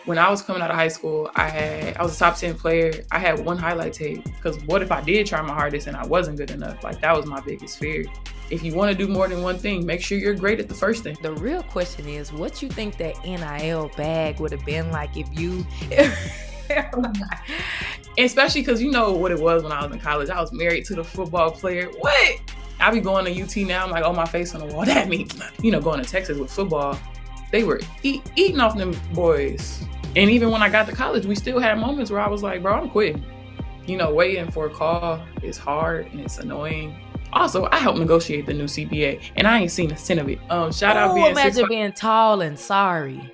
when I was coming out of high school, I was a top 10 player. I had one highlight tape because what if I did try my hardest and I wasn't good enough? Like that was my biggest fear. If you want to do more than one thing, make sure you're great at the first thing. The real question is, what you think that NIL bag would have been like if you... Especially because you know what it was when I was in college. I was married to the football player. What? I be going to UT now. I'm like, oh, my face on the wall. That means, going to Texas with football. They were eating off them boys. And even when I got to college, we still had moments where I was like, bro, I'm quitting. Waiting for a call is hard and it's annoying. Also, I helped negotiate the new CBA, and I ain't seen a cent of it. Shout out being imagine being tall and sorry.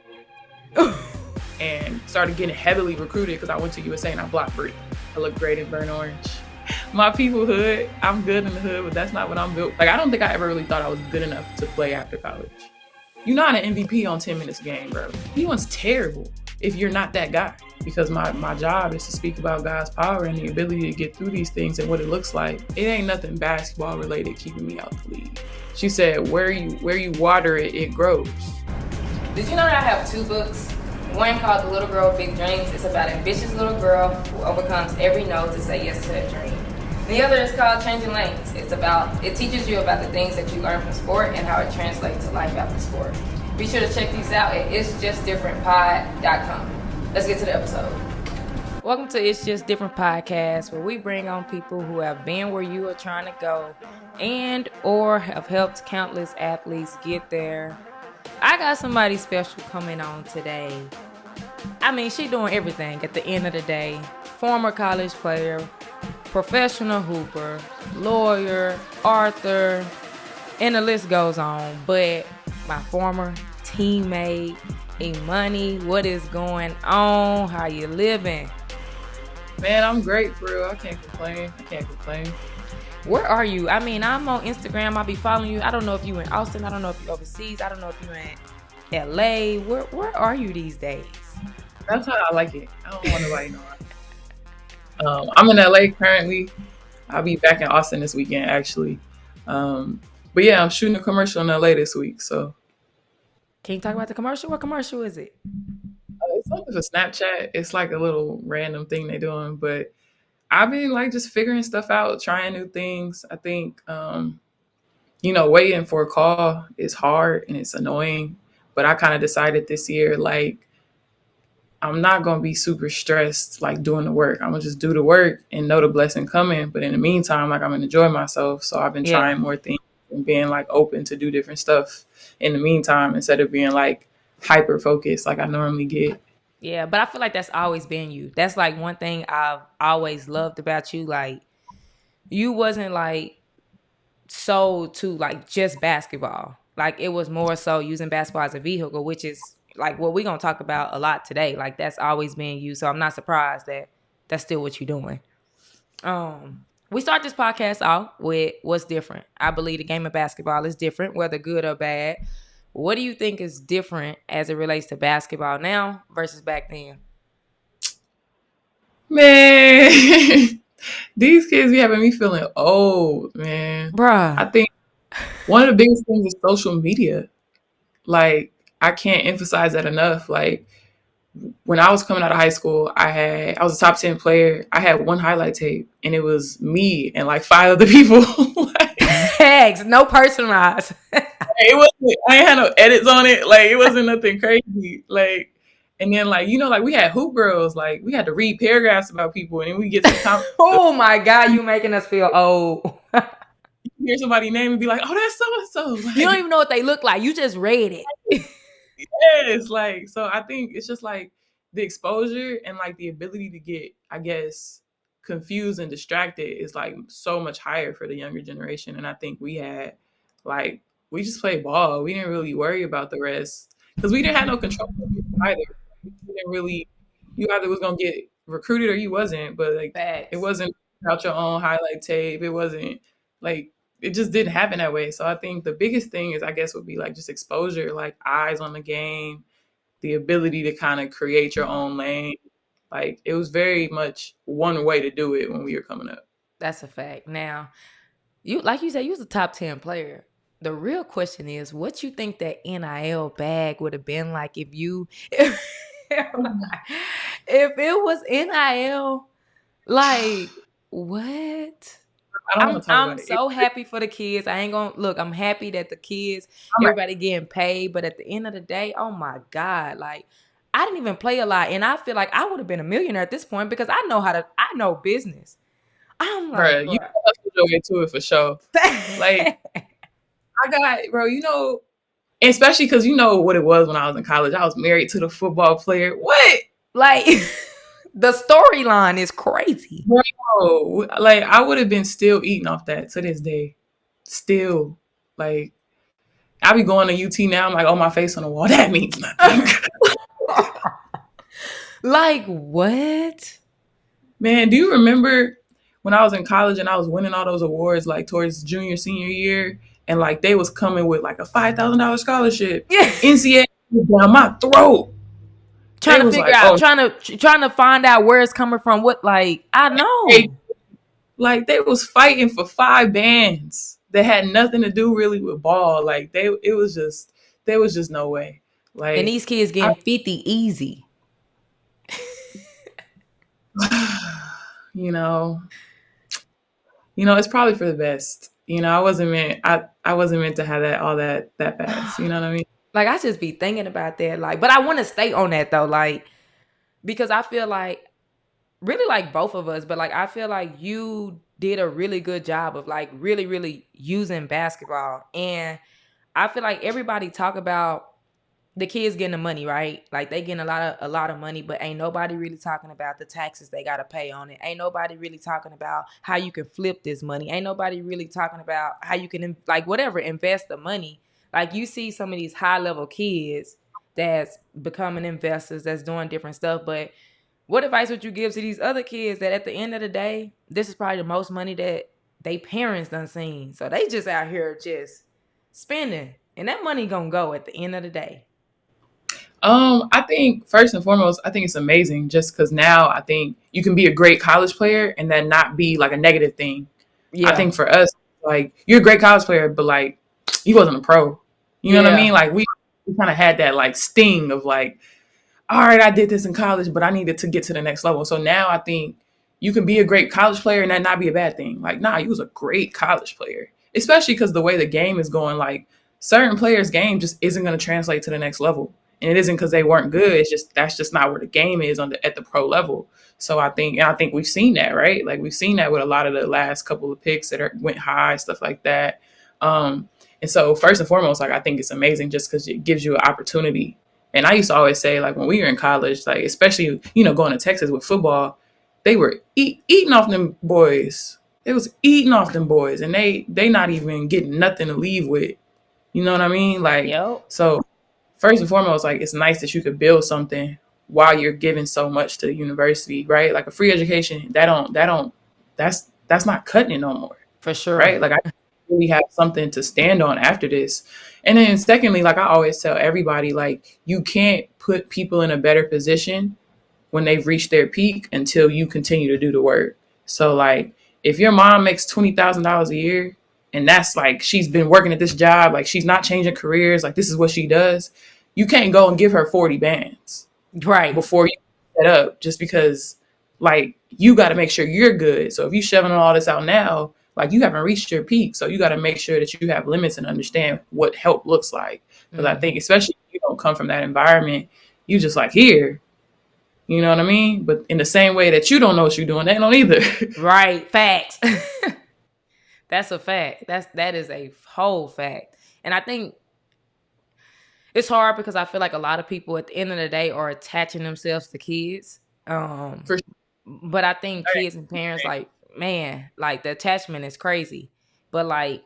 And started getting heavily recruited because I went to USA and I blocked Brie. I look great in burnt orange. My people hood, I'm good in the hood, but that's not what I'm built. Like, I don't think I ever really thought I was good enough to play after college. You're not an MVP on 10 minutes a game, bro. Anyone's terrible if you're not that guy. Because my job is to speak about God's power and the ability to get through these things and what it looks like. It ain't nothing basketball related keeping me out the league. She said, where you water it, it grows. Did you know that I have 2 books? One called The Little Girl with Big Dreams. It's about an ambitious little girl who overcomes every no to say yes to her dream. And the other is called Changing Lanes. It teaches you about the things that you learn from sport and how it translates to life after sport. Be sure to check these out at itsjustdifferentpod.com. Let's get to the episode. Welcome to It's Just Different Podcast, where we bring on people who have been where you are trying to go and or have helped countless athletes get there. I got somebody special coming on today. I mean, she doing everything at the end of the day. Former college player, professional hooper, lawyer, author, and the list goes on. But my former teammate, Imani, what is going on? How you living? Man, I'm great, bro. I can't complain. Where are you? I mean, I'm on Instagram. I'll be following you. I don't know if you in Austin. I don't know if you overseas. I don't know if you in LA. Where are you these days? That's how I like it. I don't want nobody knowing. I'm in LA currently. I'll be back in Austin this weekend, actually. But yeah, I'm shooting a commercial in LA this week. So, can you talk about the commercial? What commercial is it? It's something for Snapchat. It's like a little random thing they're doing, but I've been like just figuring stuff out, trying new things. I think, waiting for a call is hard and it's annoying. But I kind of decided this year, like, I'm not going to be super stressed, like doing the work. I'm going to just do the work and know the blessing coming. But in the meantime, like I'm going to enjoy myself. So I've been trying more things and being like open to do different stuff in the meantime, instead of being like hyper focused like I normally get. Yeah, but I feel like that's always been you. That's like one thing I've always loved about you. Like, you wasn't like sold to like just basketball. Like, it was more so using basketball as a vehicle, which is like what we're going to talk about a lot today. Like, that's always been you. So I'm not surprised that that's still what you're doing. We start this podcast off with what's different. I believe the game of basketball is different, whether good or bad. What do you think is different as it relates to basketball now versus back then? Man, these kids be having me feeling old, man. Bruh. I think one of the biggest things is social media. Like, I can't emphasize that enough. Like, when I was coming out of high school, I was a top 10 player. I had one highlight tape, and it was me and like 5 other people. Tags, no personalized. It wasn't. I ain't had no edits on it. Like, it wasn't nothing crazy. Like, and then like like we had hoop girls. Like, we had to read paragraphs about people, and then we get to the top. Oh my God, you making us feel old. You hear somebody's name and be like, "Oh, that's so and so." Like, you don't even know what they look like. You just read it. Yes, like, so I think it's just like the exposure and like the ability to get, I guess, confused and distracted is like so much higher for the younger generation. And I think we just played ball. We didn't really worry about the rest because we didn't have no control of it either. You either was gonna get recruited or you wasn't, but like It wasn't about your own highlight tape. It wasn't like, it just didn't happen that way. So I think the biggest thing is, I guess, would be like just exposure, like eyes on the game, the ability to kind of create your own lane. Like, it was very much one way to do it when we were coming up. That's a fact. Now, like you said, you was a top 10 player. The real question is, what you think that NIL bag would have been like if you... If it was NIL, like what? I don't I'm want to talk I'm about it. so happy for the kids. I ain't gonna look. I'm happy that the kids, I'm like, everybody getting paid. But at the end of the day, oh my god, like I didn't even play a lot, and I feel like I would have been a millionaire at this point because I know how to. I know business. I'm bro, like, you bro. hustled your way to it for sure. Like, I got, bro, especially because you know what it was when I was in college. I was married to the football player. What? Like the storyline is crazy. Bro, like, I would have been still eating off that to this day. Still. Like, I be going to UT now. I'm like, oh, my face on the wall. That means nothing. Like what? Man, do you remember when I was in college and I was winning all those awards like towards junior, senior year? And like they was coming with like a $5,000 scholarship. Yeah. NCAA down my throat. Trying They to was figure like, out, oh, trying to find out where it's coming from. What like I hey, know. like they was fighting for 5 bands that had nothing to do really with ball. Like it was just there was just no way. And Like these kids I, getting 50 easy. you know, it's probably for the best. I wasn't meant to have that all that fast. You know what I mean? Like I just be thinking about that. Like, but I want to stay on that though. Like, because I feel like really like both of us, but like I feel like you did a really good job of like really, really using basketball. And I feel like everybody talk about the kids getting the money, right? Like they getting a lot of money, but ain't nobody really talking about the taxes they gotta pay on it. Ain't nobody really talking about how you can flip this money. Ain't nobody really talking about how you can like whatever invest the money. Like you see some of these high level kids that's becoming investors, that's doing different stuff. But what advice would you give to these other kids that at the end of the day, this is probably the most money that they parents done seen. So they just out here just spending, and that money gonna go at the end of the day. I think first and foremost, I think it's amazing just because now I think you can be a great college player and then not be like a negative thing. I Yeah. think for us, like you're a great college player, but like you wasn't a pro. You know what I Yeah. mean? Like we kind of had that like sting of like all right, I did this in college, but I needed to get to the next level. So now I think you can be a great college player and that not be a bad thing. Like, nah, you was a great college player, especially because the way the game is going, like certain players' game just isn't going to translate to the next level. And it isn't because they weren't good. It's just that's just not where the game is at the pro level. So I think we've seen that, right? Like we've seen that with a lot of the last couple of picks that went high, stuff like that. Um, and so first and foremost, like I think it's amazing just because it gives you an opportunity. And I used to always say, like, when we were in college, like, especially, going to Texas with football, they were eating off them boys. They was eating off them boys, and they not even getting nothing to leave with. You know what I mean? Like, Yep. so first and foremost, like, it's nice that you could build something while you're giving so much to the university, right? Like a free education, that's not cutting it no more, For sure. right? Like I really have something to stand on after this. And then secondly, like I always tell everybody, like you can't put people in a better position when they've reached their peak until you continue to do the work. So like if your mom makes $20,000 a year and that's like she's been working at this job, like she's not changing careers, like this is what she does, you can't go and give her 40 bands Right. before you set up just because like you got to make sure you're good. So if you shoving all this out now, like you haven't reached your peak. So you got to make sure that you have limits and understand what help looks like. Because I think Hmm. especially if you don't come from that environment, you just like here, you know what I mean? But in the same way that you don't know what you're doing, they don't either. Right. Facts. That's a fact. That is a whole fact. And I think it's hard because I feel like a lot of people at the end of the day are attaching themselves to kids. For But I think sure. kids and parents, like, man, like the attachment is crazy. But like,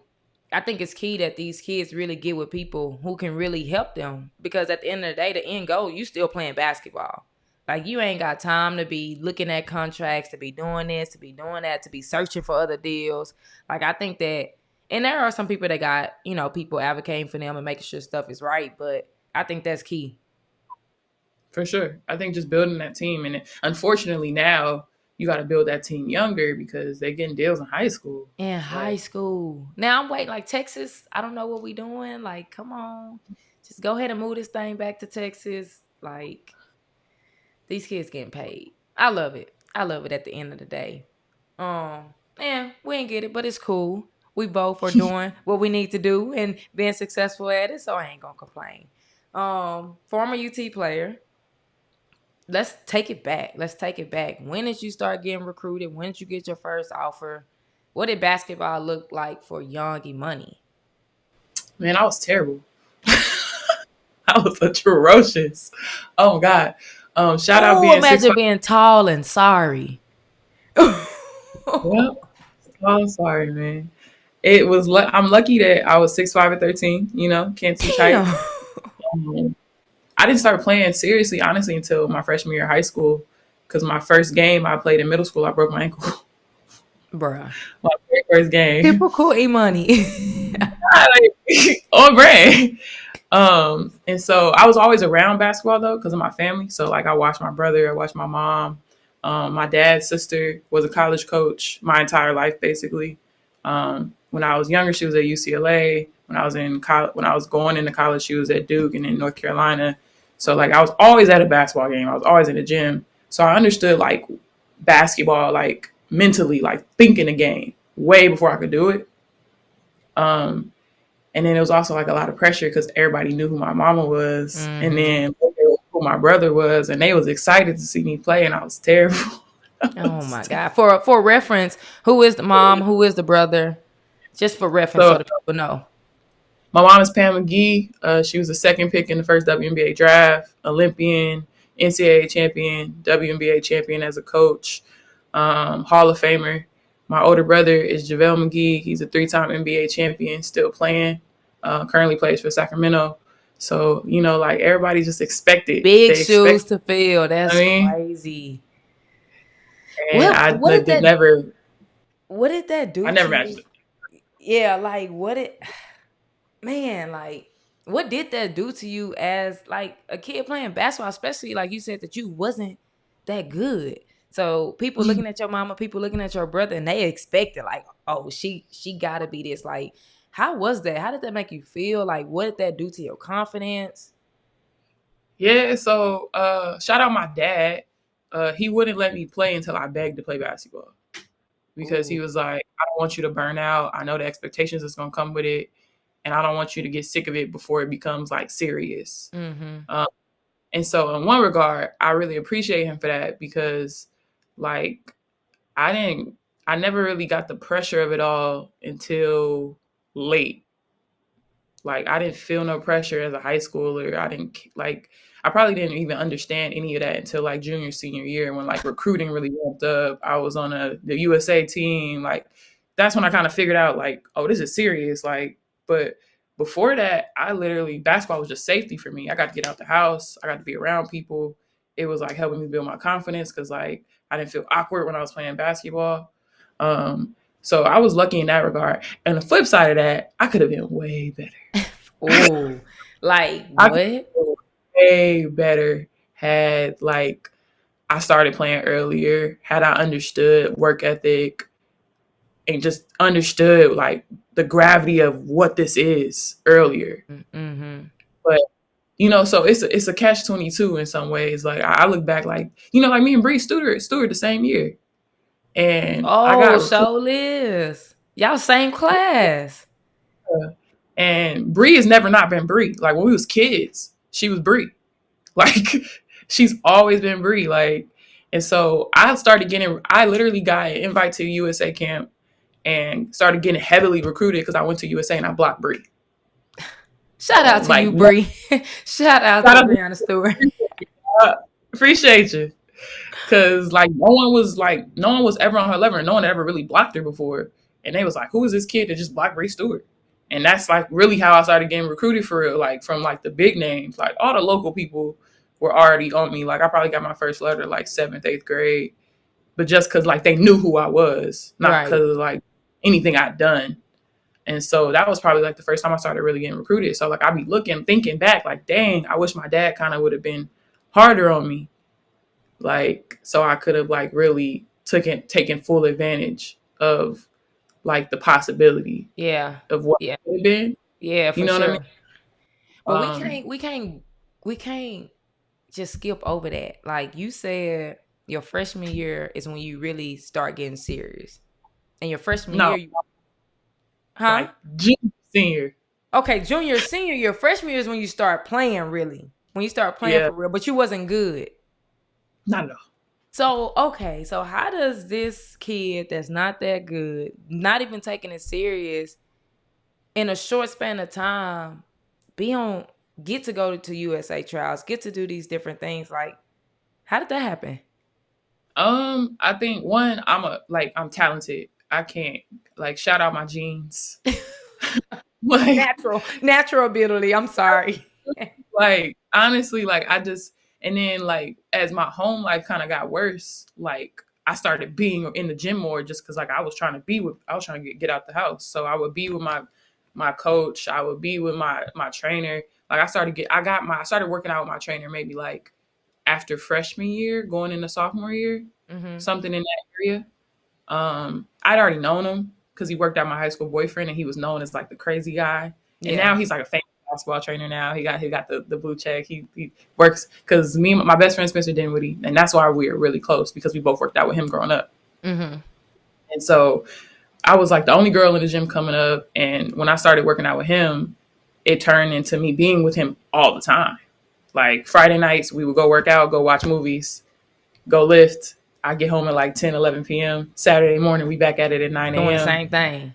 I think it's key that these kids really get with people who can really help them because at the end of the day, the end goal, you still playing basketball. Like you ain't got time to be looking at contracts, to be doing this, to be doing that, to be searching for other deals. Like I think that, and there are some people that got, people advocating for them and making sure stuff is right. But I think that's key. For sure. I think just building that team. And unfortunately now you got to build that team younger because they're getting deals in high school. In high Like, school. Now I'm waiting, like Texas. I don't know what we doing. Like, come on, just go ahead and move this thing back to Texas. Like, These kids getting paid. I love it. I love it at the end of the day. Yeah, we ain't get it, but it's cool. We both are doing what we need to do and being successful at it, so I ain't gonna complain. Former UT player. Let's take it back. Let's take it back. When did you start getting recruited? When did you get your first offer? What did basketball look like for young Imani? Man, I was terrible. I was atrocious. Oh God. Shout out Oh, being six imagine five. being tall and sorry. Yep. Oh, sorry, man. It was. I'm lucky that I was 6'5" and 13. You know, can't teach height. Damn. Um, I didn't start playing seriously, honestly, until my freshman year of high school. Because my first game I played in middle school, I broke my ankle. Bruh. My very first game. Typical E-Money. On brand. And so I was always around basketball though, because of my family. So like I watched my brother, I watched my mom. My dad's sister was a college coach my entire life, basically. When I was younger, she was at UCLA. When I was in college, when I was going into college, she was at Duke and in North Carolina. So like I was always at a basketball game. I was always in the gym. So I understood like basketball, like mentally, like thinking a game way before I could do it. Um, and then it was also like a lot of pressure because everybody knew who my mama was, and Hmm. then who my brother was, and they was excited to see me play, and I was terrible. Oh my God. For reference, who is the mom? Who is the brother? Just for reference So so the people know. my mom is Pam McGee. She was the second pick in the first WNBA draft, Olympian, NCAA champion, WNBA champion as a coach, Hall of Famer. My older brother is JaVale McGee. He's a three-time NBA champion, still playing. Currently plays for Sacramento. So you know, like everybody just expected. Big They expect. shoes to fill. I That's mean, crazy. and What did did that never. what did that I do never to matched you? it. Yeah, like what it man, like what did that do to you as like a kid playing basketball, especially like you said that you wasn't that good. So people looking at your mama, people looking at your brother, and they expected like, oh, she gotta be this. Like, how was that? How did that make you feel? Like, what did that do to your confidence? Yeah, so shout out my dad. He wouldn't let me play until I begged to play basketball because he Ooh. was like, I don't want you to burn out. I know the expectations that's gonna come with it, and I don't want you to get sick of it before it becomes like serious. Mm-hmm. Um, and so in one regard, I really appreciate him for that because like I didn't, I never really got the pressure of it all until late. Like I didn't feel no pressure as a high schooler. I didn't like I probably didn't even understand any of that until like junior senior year when like recruiting really ramped up. I was on the USA team. Like that's when I kind of figured out like, oh, this is serious. Like, but before that, I literally basketball was just safety for me. I got to get out the house. I got to be around people. It was like helping me build my confidence because like I didn't feel awkward when I was playing basketball. So I was lucky in that regard. And the flip side of that, I could have been way better. Oh, like I could what? feel way better had like I started playing earlier, had I understood work ethic and just understood like the gravity of what this is earlier. Mm-hmm. But you know, so it's a catch 22 in some ways. Like I look back like you know, like me and Bree Stewart the same year, and I Oh, got recruited. so Liz. Y'all same class. And Bree has never not been Bree. Like when we was kids, she was Bree. Like she's always been Bree. Like, and so I started getting. I literally got an invite to USA camp and started getting heavily recruited because I went to USA and I blocked Bree. Shout out to Like, you, Bree. Shout out shout to out to Brianna Stewart. appreciate you. Cause like no one was ever on her level and no one ever really blocked her before. And they was like, who is this kid that just blocked Bree Stewart? And that's like really how I started getting recruited for real, like from like the big names. Like all the local people were already on me. Like I probably got my first letter like seventh, eighth grade. But just cause like they knew who I was, not Right. cause of like anything I'd done. And so that was probably like the first time I started really getting recruited. So like I'd be thinking back, like, dang, I wish my dad kind of would have been harder on me. Like, so I could have like really taken full advantage of like the possibility Yeah. of what Yeah. could have been. Yeah, You for know what I mean? sure. But we Um, can't we can't we can't just skip over that. Like you said, your freshman year is when you really start getting serious. And your freshman No, year, huh? like junior, senior. Okay, junior, senior year, freshman year is when you start playing really. When you start playing Yeah, for real, but you wasn't good. not at all. So, okay, so how does this kid that's not that good, not even taking it serious in a short span of time, be on get to go to USA trials, get to do these different things? Like, how did that happen? I think one, I'm talented. I can't like shout out my genes. Like, Natural ability. I'm sorry. like honestly, like I just and then like as my home life kind of got worse, like I started being in the gym more just because like I was trying to get out the house. So I would be with my coach, I would be with my trainer. Like I started working out with my trainer maybe like after freshman year, going into sophomore year, Mm-hmm. something in that area. I'd already known him because he worked out my high school boyfriend and he was known as like the crazy guy. And Yeah. now he's like a famous basketball trainer now. He got the blue check. He works because me and my best friend Spencer Dinwiddie, and that's why we were really close because we both worked out with him growing up. Mm-hmm. And so I was like the only girl in the gym coming up. And when I started working out with him, it turned into me being with him all the time. Like Friday nights, we would go work out, go watch movies, go lift. I get home at like 10, 11 p.m. Saturday morning, we back at it at 9 Doing the a.m. same thing.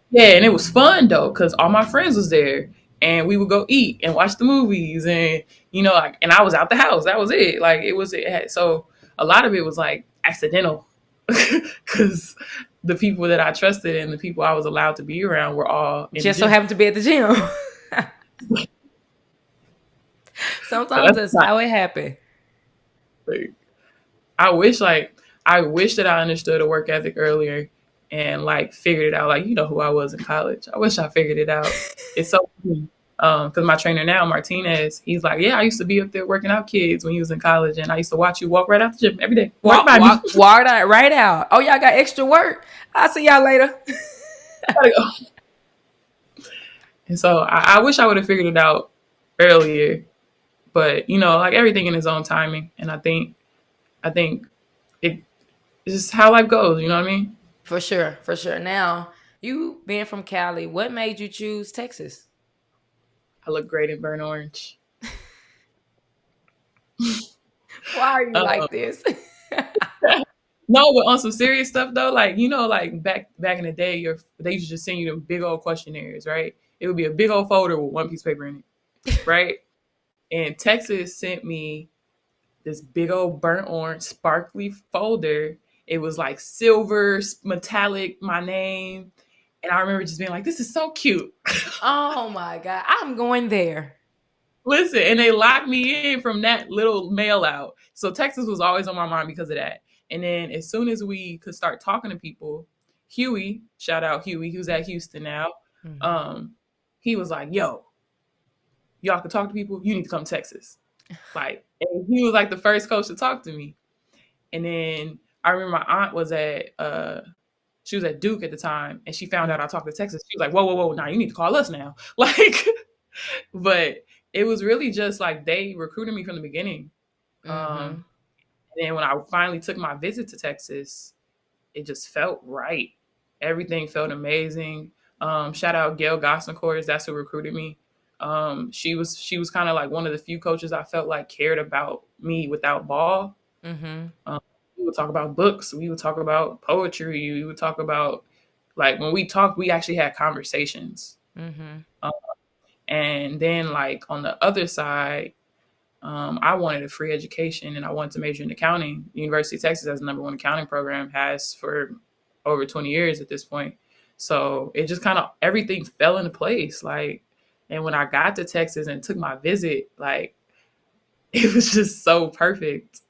Yeah, and it was fun though, because all my friends was there. And we would go eat and watch the movies and like and I was out the house. That was it. Like so a lot of it was like accidental. Cause the people that I trusted and the people I was allowed to be around were all in the Just so gym. happened to be at the gym. So Sometimes that's that's not how it happened. like I wish that I understood a work ethic earlier and like figured it out. Like who I was in college. I wish I figured it out. It's so funny. Because my trainer now, Martinez, he's like, yeah, I used to be up there working out kids when he was in college, and I used to watch you walk right out the gym every day, right by me. Walk that right out. Oh, y'all got extra work. I'll see y'all later. And so I wish I would have figured it out earlier, but like everything in its own timing. And I think it's just how life goes. You know what I mean? For sure, for sure. Now, you being from Cali, what made you choose Texas? I look great in burnt orange. Why are you Um, like this? no, but on some serious stuff though, like like back in the day, they used to just send you them big old questionnaires, right? It would be a big old folder with one piece of paper in it, right? And Texas sent me this big old burnt orange sparkly folder. It was like silver, metallic, my name. And I remember just being like, this is so cute. Oh my God. I'm going there. Listen, and they locked me in from that little mail out. So Texas was always on my mind because of that. And then as soon as we could start talking to people, Huey, shout out Huey, who's at Houston now, Mm-hmm. um, he was like, yo, y'all can talk to people, you need to come to Texas. Like, and he was like the first coach to talk to me. And then I remember my aunt was she was at Duke at the time, and she found out I talked to Texas. She was like, whoa, whoa, whoa, now you need to call us now. Like, but it was really just like they recruited me from the beginning. Mm-hmm. And then when I finally took my visit to Texas, it just felt right. Everything felt amazing. Shout out Gail Gossencourt, that's who recruited me. She was kind of like one of the few coaches I felt like cared about me without ball. Mm-hmm. Um, we would talk about books. We would talk about poetry. We would talk about like when we talked, we actually had conversations. Mm-hmm. Um, and then like on the other side, I wanted a free education and I wanted to major in accounting. University of Texas has the number one accounting program, has for over 20 years at this point. So it just kind of everything fell into place. Like, and when I got to Texas and took my visit, like it was just so perfect.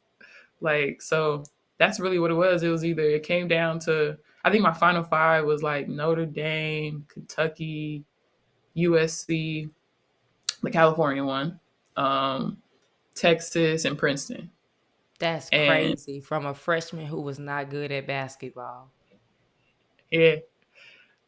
Like, so that's really what it was. It was either it came down to I think my final five was like Notre Dame, Kentucky, USC, the California one, um, Texas, and Princeton. That's And crazy from a freshman who was not good at basketball. yeah,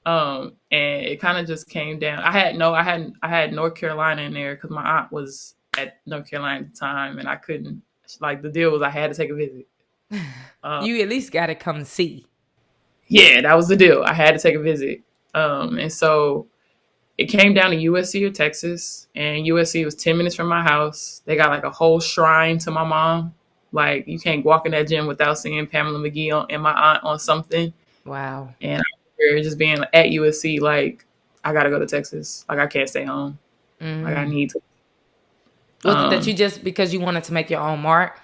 and it kind of just came down. I had North Carolina in there because my aunt was at North Carolina at the time, and I couldn't. Like the deal was, I had to take a visit. You at least got to come see. Yeah, that was the deal. I had to take a visit, and so it came down to USC or Texas, and USC was 10 minutes from my house. They got like a whole shrine to my mom. Like you can't walk in that gym without seeing Pamela McGee and my aunt on something. Wow. And I remember just being at USC, like I gotta go to Texas. Like I can't stay home. Like I need to. Was it that you just because you wanted to make your own mark?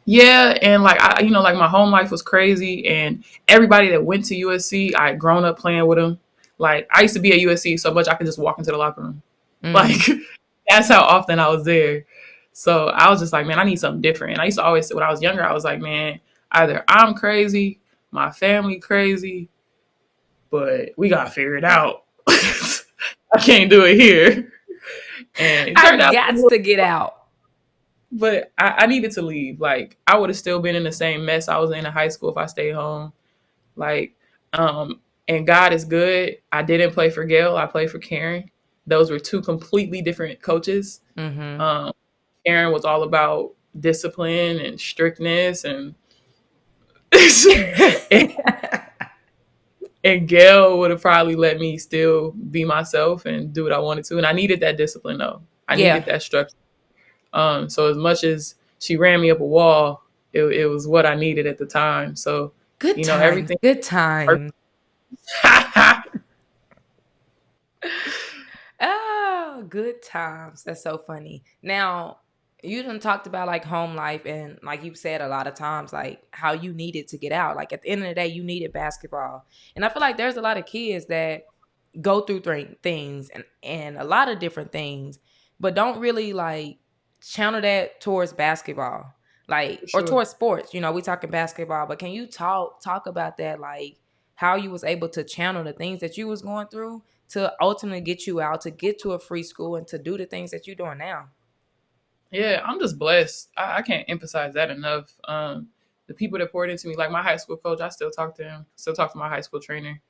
Yeah, and like like my home life was crazy, and everybody that went to USC, I had grown up playing with them. Like I used to be at USC so much I could just walk into the locker room. Like that's how often I was there. So I was just like, man, I need something different. And I used to always, when I was younger, I was like, man, either I'm crazy, my family crazy, but we gotta figure it out. I can't do it here. And it turned out, got to get out. but I needed to leave. Like I would have still been in the same mess I was in high school if I stayed home. Like, and God is good. I didn't play for Gail. I played for Karen. Those were two completely different coaches. Karen was all about discipline and strictness, and and Gail would have probably let me still be myself and do what I wanted to. And I needed that discipline though. I needed that structure. So as much as she ran me up a wall, it was what I needed at the time. So good time. Everything. Good time. Oh, good times. That's so funny. Now, you done talked about like home life and like you said a lot of times, like how you needed to get out. Like at the end of the day, you needed basketball. And I feel like there's a lot of kids that go through things and a lot of different things, but don't really like channel that towards basketball. Like or towards sports. We talking basketball, but can you talk about that, like how you was able to channel the things that you was going through to ultimately get you out, to get to a free school and to do the things that you're doing now? Yeah, I'm just blessed. I can't emphasize that enough. The people that poured into me, like my high school coach, I still talk to him, still talk to my high school trainer.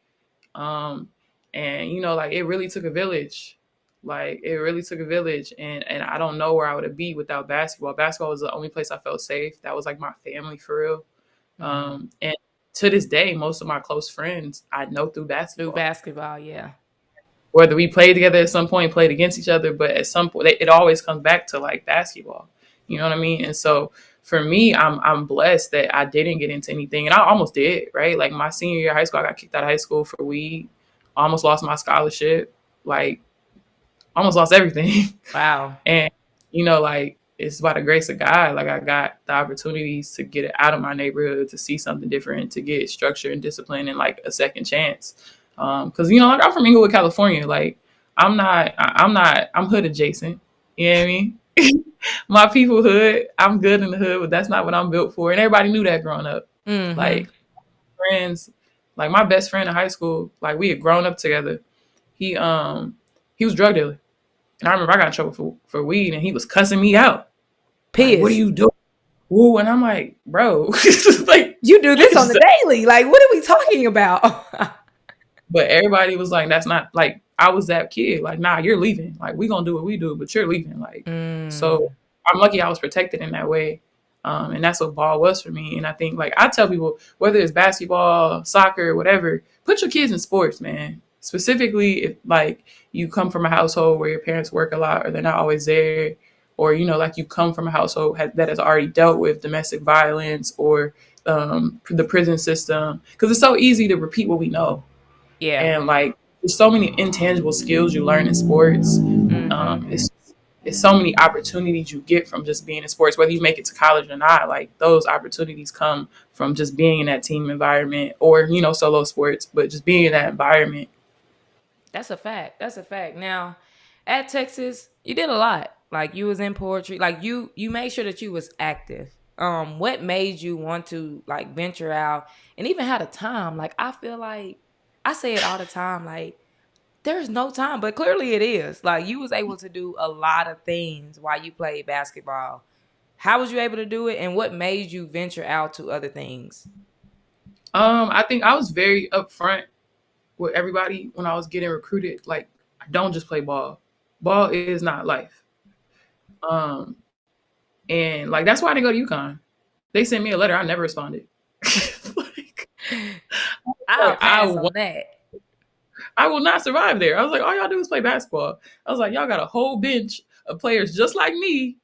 And like it really took a village. Like it really took a village, and I don't know where I would have been without basketball. Basketball was the only place I felt safe. That was like my family for real. And to this day, most of my close friends I know through basketball. Through basketball, yeah. Whether we played together at some point, played against each other, but at some point it always comes back to like basketball. You know what I mean? And so for me, I'm blessed that I didn't get into anything, and I almost did. Right, like my senior year of high school, I got kicked out of high school for weed. Almost lost my scholarship. Like almost lost everything. Wow. And like it's by the grace of God. Like I got the opportunities to get it out of my neighborhood, to see something different, to get structure and discipline and like a second chance. Because like I'm from Inglewood, California. Like I'm hood adjacent. You know what I mean? My people hood. I'm good in the hood, but that's not what I'm built for. And everybody knew that growing up. Like friends, like my best friend in high school, like we had grown up together. He was a drug dealer, and I remember I got in trouble for weed, and he was cussing me out. Pissed. Like, what are you doing? Ooh, and I'm like, bro, like you do this on the daily. Like, what are we talking about? But everybody was like, that's not, like, I was that kid. Like, nah, you're leaving. Like, we gonna do what we do, but you're leaving. Like, so I'm lucky I was protected in that way. And that's what ball was for me. And I think, like, I tell people, whether it's basketball, soccer, whatever, put your kids in sports, man. Specifically, if, like, you come from a household where your parents work a lot or they're not always there, or, like, you come from a household that has already dealt with domestic violence or the prison system. Because it's so easy to repeat what we know. Yeah. And like there's so many intangible skills you learn in sports. It's so many opportunities you get from just being in sports, whether you make it to college or not. Like those opportunities come from just being in that team environment or, solo sports, but just being in that environment. That's a fact. That's a fact. Now, at Texas, you did a lot. Like you was in poetry. Like you made sure that you was active. What made you want to like venture out and even had a time? Like I feel like I say it all the time, like, there's no time, but clearly it is. Like, you was able to do a lot of things while you played basketball. How was you able to do it, and what made you venture out to other things? I think I was very upfront with everybody when I was getting recruited. Like, I don't just play ball. Ball is not life. Um, and like that's why I didn't go to UConn. They sent me a letter. I never responded. like, I'll like pass on that. I will not survive there. I was like, all y'all do is play basketball. I was like, y'all got a whole bench of players just like me.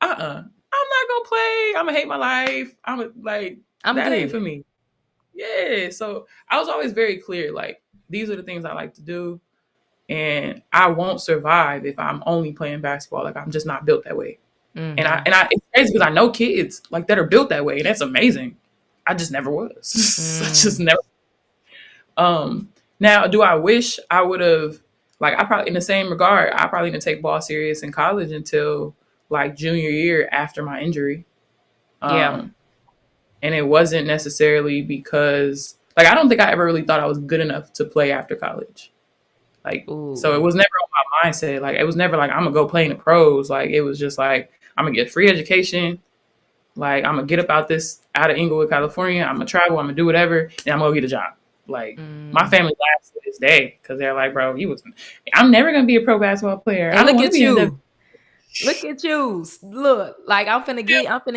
I'm not gonna play. I'm gonna hate my life. Like I'm that ain't good. for me. Yeah. So I was always very clear. Like these are the things I like to do, and I won't survive if I'm only playing basketball. Like I'm just not built that way. Mm-hmm. It's crazy because I know kids like that are built that way, and that's amazing. I just never was. I Mm. just never. Um, Now, do I wish I would have, like, I probably, in the same regard, I probably didn't take ball serious in college until like junior year after my injury. Yeah. Um, and it wasn't necessarily because, like, I don't think I ever really thought I was good enough to play after college. Like, so it Ooh. was never on my mindset. Like, it was never like, I'm going to go play in the pros. Like, it was just like, I'm going to get free education. Like, I'm going to get up out of Inglewood, California. I'm going to travel. I'm going to do whatever. And I'm going to get a job. Like, my Mm. family laughs to this day because they're like, bro, I'm never going to be a pro basketball player. I And don't look want to at be in the you. Look at you. Look, like I'm finna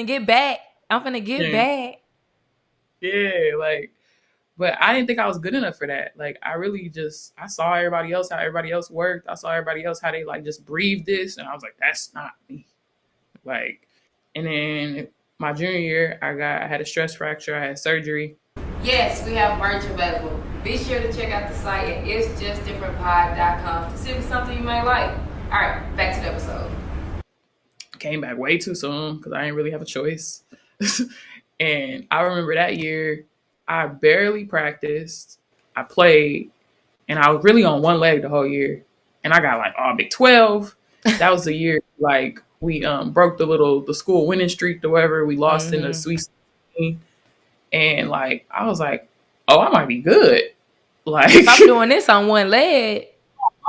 get back. I'm finna get Yeah. back. Yeah. Like, but I didn't think I was good enough for that. Like, I really just, I saw everybody else, how everybody else worked. I saw everybody else, how they like just breathed this. And I was like, that's not me. Like, and then my junior year, I had a stress fracture. I had surgery. Yes, we have merch available. Be sure to check out the site at itsjustdifferentpod.com to see if it's something you might like. All right, back to the episode. Came back way too soon because I didn't really have a choice. And I remember that year, I barely practiced. I played, and I was really on one leg the whole year. And I got like all Big 12. That was the year like we broke the school winning streak or whatever. We lost in the Mm-hmm. Sweet 16. And like I was like, oh, I might be good. Like If I'm doing this on one leg,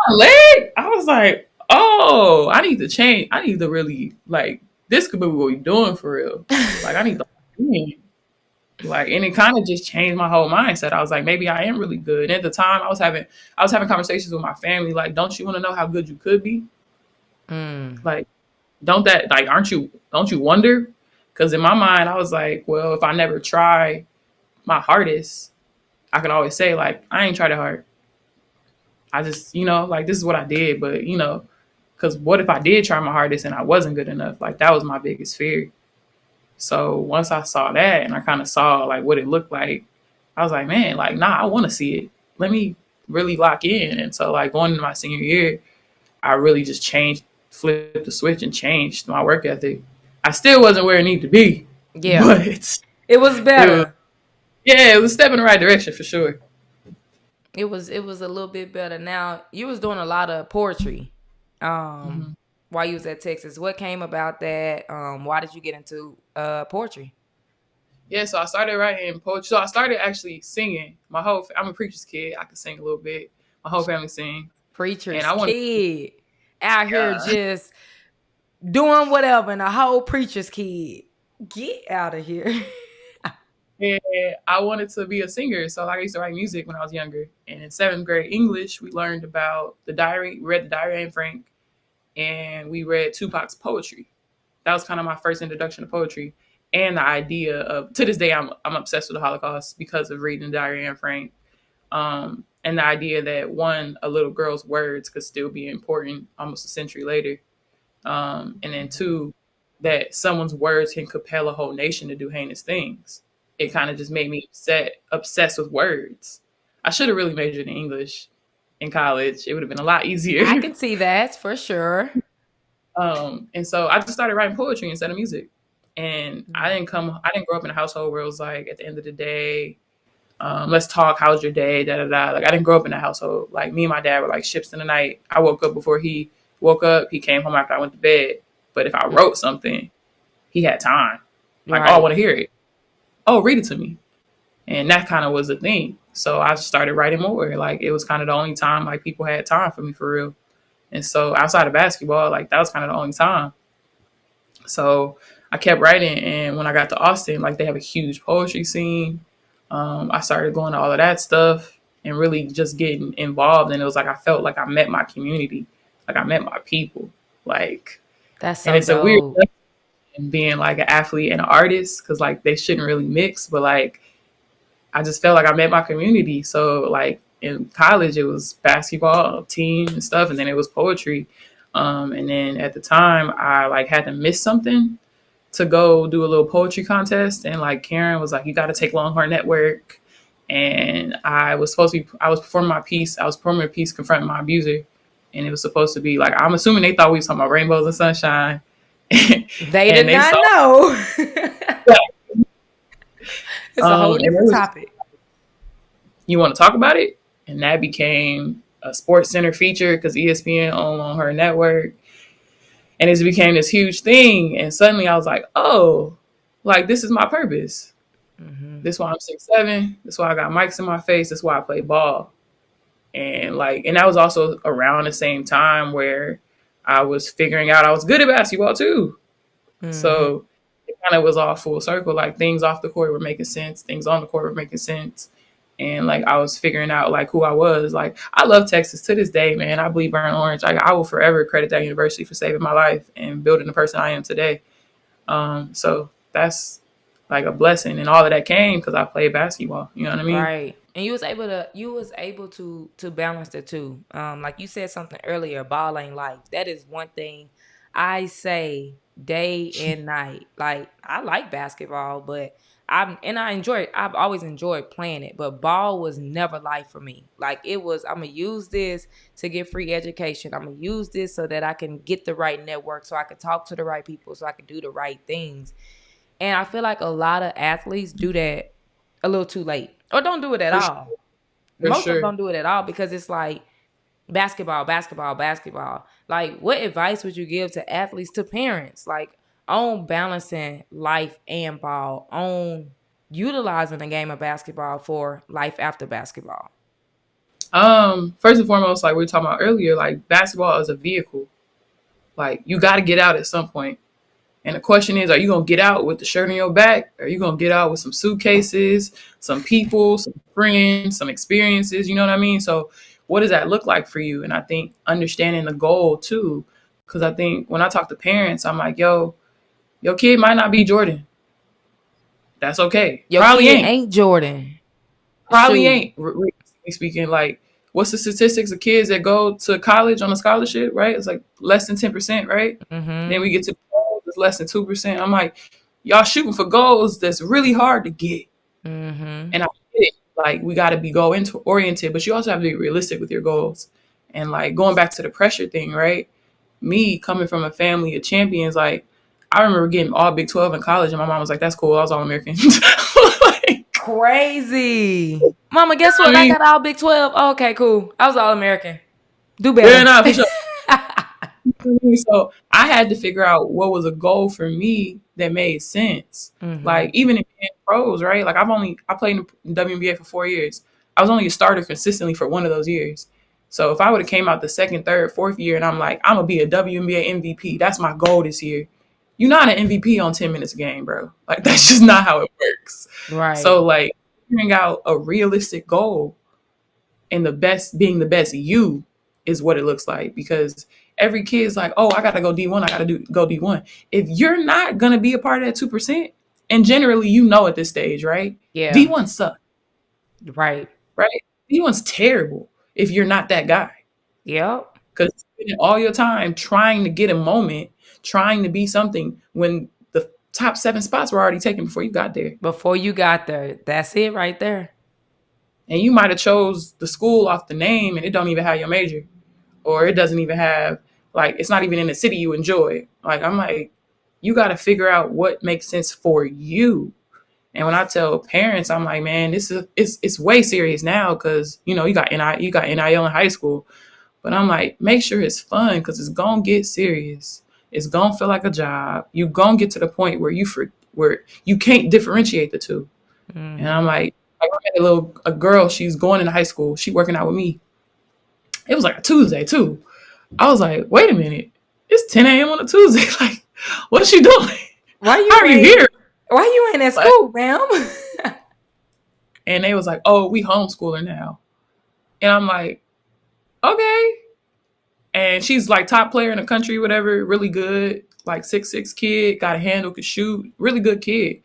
my leg, I was like, oh, I need to change. I need to really like this could be what we're doing for real. Like I need to like, and it kind of just changed my whole mindset. I was like, maybe I am really good. And at the time, I was having conversations with my family. Like, don't you want to know how good you could be? mm, Like, don't you wonder? Because in my mind, I was like, well, if I never try my hardest, I can always say like, I ain't tried it hard. I just, like this is what I did. But because what if I did try my hardest and I wasn't good enough? Like that was my biggest fear. So once I saw that and I kind of saw like what it looked like, I was like, man, like, nah, I want to see it. Let me really lock in. And so like going into my senior year, I really just flipped the switch and changed my work ethic. I still wasn't where it needed to be, yeah, but it was it was, better. yeah, it was a step in the right direction for sure. It was a little bit better. Now you was doing a lot of poetry, Mm-hmm. while you was at Texas. What came about that? Why did you get into poetry? Yeah, so I started writing poetry. So I started actually singing. I'm a preacher's kid. I can sing a little bit. My whole family sing, and Preacher's I want kid out here to. just doing whatever, and a whole preacher's kid. Get out of here. And I wanted to be a singer. So I used to write music when I was younger. And in seventh grade English, we learned about the diary. We read the Diary of Anne Frank, and we read Tupac's poetry. That was kind of my first introduction to poetry. And the idea of, to this day, I'm obsessed with the Holocaust because of reading the Diary of Anne Frank. And the idea that one, a little girl's words could still be important almost a century later. And then two, that someone's words can compel a whole nation to do heinous things. It kind of just made me obsessed with words. I should have really majored in English in college. It would have been a lot I easier. can see that for sure. And so I just started writing poetry instead of music. And I didn't grow up in a household where it was like, at the end of the day, let's talk. How's your day? Da da da. Like I didn't grow up in that household. Like me and my dad were like ships in the night. I woke up before he woke up. He came home after I went to bed. But if I wrote something, he had time. Like, oh, I Right. want to hear it. Oh, read it to me. And that kind of was the thing. So I started writing more. Like it was kind of the only time like people had time for me for real. And so outside of basketball, like that was kind of the only time. So I kept writing, and when I got to Austin, like they have a huge poetry scene. I started going to all of that stuff and really just getting involved. And it was like I felt like I met my community, like I met my people. Like That's And so it's a weird dope. thing being like an athlete and an artist because like they shouldn't really mix, but like I just felt like I met my community. So like in college, it was basketball, team and stuff, and then it was poetry. And then at the time, I like had to miss something to go do a little poetry contest, and like Karen was like, "You got to take Longhorn Network." And I was performing my piece. I was performing a piece confronting my abuser, and it was supposed to be like, I'm assuming they thought we was talking about rainbows and sunshine, They and did they not saw know. that. It's a whole And it different was, topic. you want to talk about it? And that became a Sports Center feature because ESPN owned on her network. And it became this huge thing. And suddenly I was like, oh, like this is my purpose. Mm-hmm. This is why I'm 6'7". This is why I got mics in my face. This is why I play ball. And like, and that was also around the same time where I was figuring out I was good at basketball too. Mm-hmm. So it kind of was all full circle. Like things off the court were making sense. Things on the court were making sense. And like I was figuring out like who I was. Like I love Texas to this day, man. I bleed burnt orange. Like I will forever credit that university for saving my life and building the person I am today. So that's like a blessing, and all of that came because I played basketball. You know what I mean? Right. And you was able to balance the two. Like you said something earlier, ball ain't life. That is one thing I say day and night. Like I like basketball, but I've always enjoyed playing it, but ball was never life for me. Like it was, I'm gonna use this to get free education. I'm gonna use this so that I can get the right network, so I can talk to the right people, so I can do the right things. And I feel like a lot of athletes do that a little too late or don't do it at For sure. all. For Most of them sure. don't do it at all because it's like basketball, basketball, basketball. Like, what advice would you give to athletes, to parents, like on balancing life and ball, on utilizing the game of basketball for life after basketball? First and foremost, like we were talking about earlier, like basketball is a vehicle. Like you got to get out at some point. And the question is, are you going to get out with the shirt on your back? Or are you going to get out with some suitcases, some people, some friends, some experiences? You know what I mean? So what does that look like for you? And I think understanding the goal too, because I think when I talk to parents, I'm like, yo, your kid might not be Jordan. That's okay. Your Probably kid ain't. ain't Jordan. Probably Shoot. ain't. Realistically speaking, like, what's the statistics of kids that go to college on a scholarship, right? It's like less than 10%, right? Then Mm-hmm. we get to goals, it's less than 2%. I'm like, y'all shooting for goals that's really hard to get. Mm-hmm. And I get it. Like, we got to be goal oriented, but you also have to be realistic with your goals. And like going back to the pressure thing, right? Me coming from a family of champions, like, I remember getting all Big 12 in college, and my mom was like, that's cool. I was all American. Like, Crazy. Mama, guess I what? I mean, got all Big 12. Oh, okay, cool. I was all American. Do yeah, better. nah, for sure. So I had to figure out what was a goal for me that made sense. Mm-hmm. Like even in pros, right? Like I played in the WNBA for 4 years. I was only a starter consistently for one of those years. So if I would have came out the second, third, fourth year and I'm like, I'm gonna be a WNBA MVP, that's my goal this year. You're not an MVP on 10 minutes a game, bro. Like that's just not how it works. Right. So like figuring out a realistic goal and being the best you is what it looks like, because every kid's like, oh, I gotta go D1, I gotta go D1. If you're not gonna be a part of that 2%, and generally at this stage, right? Yeah. D1 sucks, Right. right? D1's terrible if you're not that guy. Yep. Because spending all your time trying to get a moment, trying to be something when the top 7 spots were already taken before you got there. Before you got there. That's it right there. And you might have chose the school off the name and it don't even have your major. Or it doesn't even have, like, it's not even in the city you enjoy. Like, I'm like, you got to figure out what makes sense for you. And when I tell parents, I'm like, man, it's way serious now because you got NIL in high school, but I'm like, make sure it's fun because it's gonna get serious. It's gonna feel like a job. You gonna get to the point where you can't differentiate the two. And Mm-hmm. I'm like I met a girl. She's going into high school. She working out with me. It was like a Tuesday too. I was like, wait a minute. It's 10 a.m. on a Tuesday. Like, what's she doing? Why How you are you ain't here? why you ain't at Like, school, ma'am? and they was like, oh, we homeschooler now. And I'm like, okay. And she's like top player in the country, whatever, really good. like 6'6" kid, got a handle, could shoot, really good kid.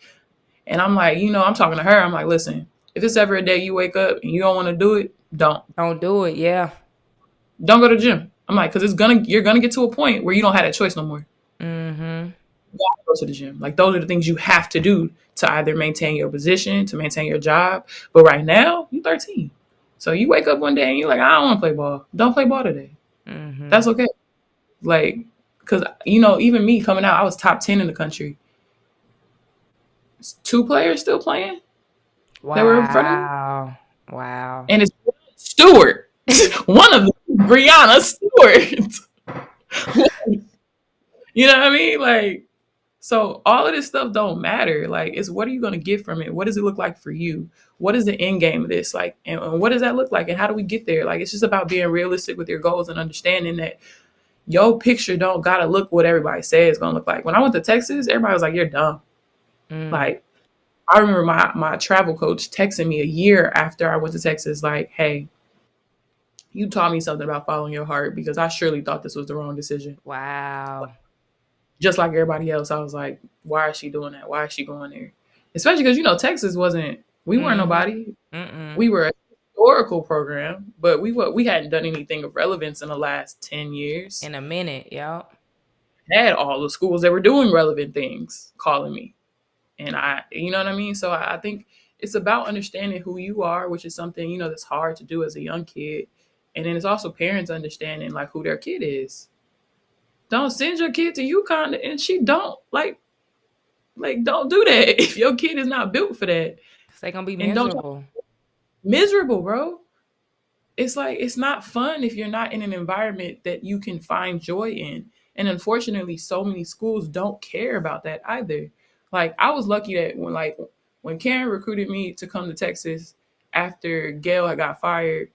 And I'm like, I'm talking to her. I'm like, listen, if it's ever a day you wake up and you don't want to do it, Don't do it. Yeah. don't go to the gym. I'm like, because you're gonna get to a point where you don't have that choice no more. Mm-hmm. You gotta go to the gym. Like those are the things you have to do to either maintain your position, to maintain your job. But right now, you're 13. So you wake up one day and you're like, I don't want to play ball. Don't play ball today. Mm-hmm. That's okay. Like, because, even me coming out, I was top 10 in the country. 2 players still playing that were in front of me. Wow. Wow. And it's Stewart. One of them, Brianna Stewart. You know what I mean? Like, so all of this stuff don't matter. Like, it's what are you going to get from it? What does it look like for you? What is the end game of this? Like, and what does that look like? And how do we get there? Like, it's just about being realistic with your goals and understanding that your picture don't got to look what everybody says it's going to look like. When I went to Texas, everybody was like, you're dumb. Like, I remember my travel coach texting me a year after I went to Texas, like, hey, you taught me something about following your heart because I surely thought this was the wrong decision. Wow. Just like everybody else, I was like, why is she doing that? Why is she going there? Especially because, Texas we weren't nobody. Mm-mm. We were a historical program, but we hadn't done anything of relevance in the last 10 years. In a minute, y'all. Had all the schools that were doing relevant things calling me. And you know what I mean? So I think it's about understanding who you are, which is something, that's hard to do as a young kid. And then it's also parents understanding like who their kid is. Don't send your kid to UConn and she don't like don't do that if your kid is not built for that. They're gonna be And miserable. Miserable, bro. It's like it's not fun if you're not in an environment that you can find joy in. And unfortunately, so many schools don't care about that either. Like I was lucky that when Karen recruited me to come to Texas after Gail had got fired,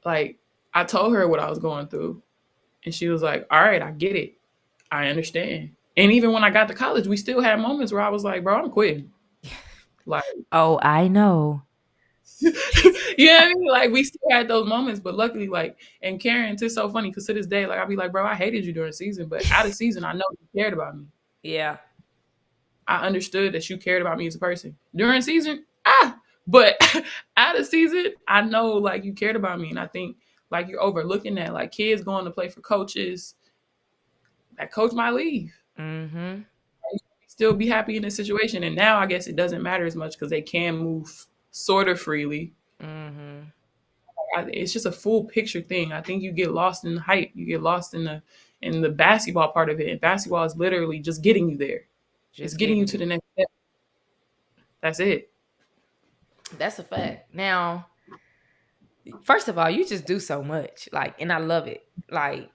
like I told her what I was going through. And she was like, all right, I get it. I understand. And even when I got to college, we still had moments where I was like, bro, I'm quitting. Like, Oh, I know. you know what I mean? Like, we still had those moments, but luckily, and Karen, it's so funny because to this day, I'll be like, bro, I hated you during season, but out of season, I know you cared about me. Yeah. I understood that you cared about me as a person. During season, but out of season, I know, you cared about me. And I think, you're overlooking that. Kids going to play for coaches, that coach might leave. Mm-hmm. Still be happy in this situation. And now I guess it doesn't matter as much because they can move sort of freely. Mm-hmm. It's just a full picture thing. I think you get lost in the hype. You get lost in the basketball part of it. And basketball is literally just getting you there. It's getting you to the next step. That's it. That's a fact. Now, first of all, you just do so much. And I love it. I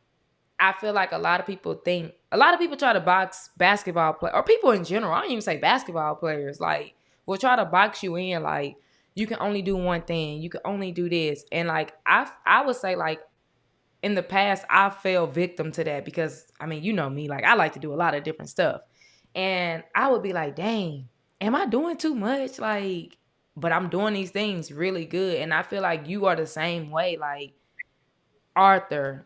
feel like a lot of people try to box basketball or people in general. I don't even say basketball players. Will try to box you in. You can only do one thing. You can only do this. And I would say in the past, I fell victim to that because you know me. I like to do a lot of different stuff, and I would be like, dang, am I doing too much? But I'm doing these things really good, and I feel like you are the same way. Arthur,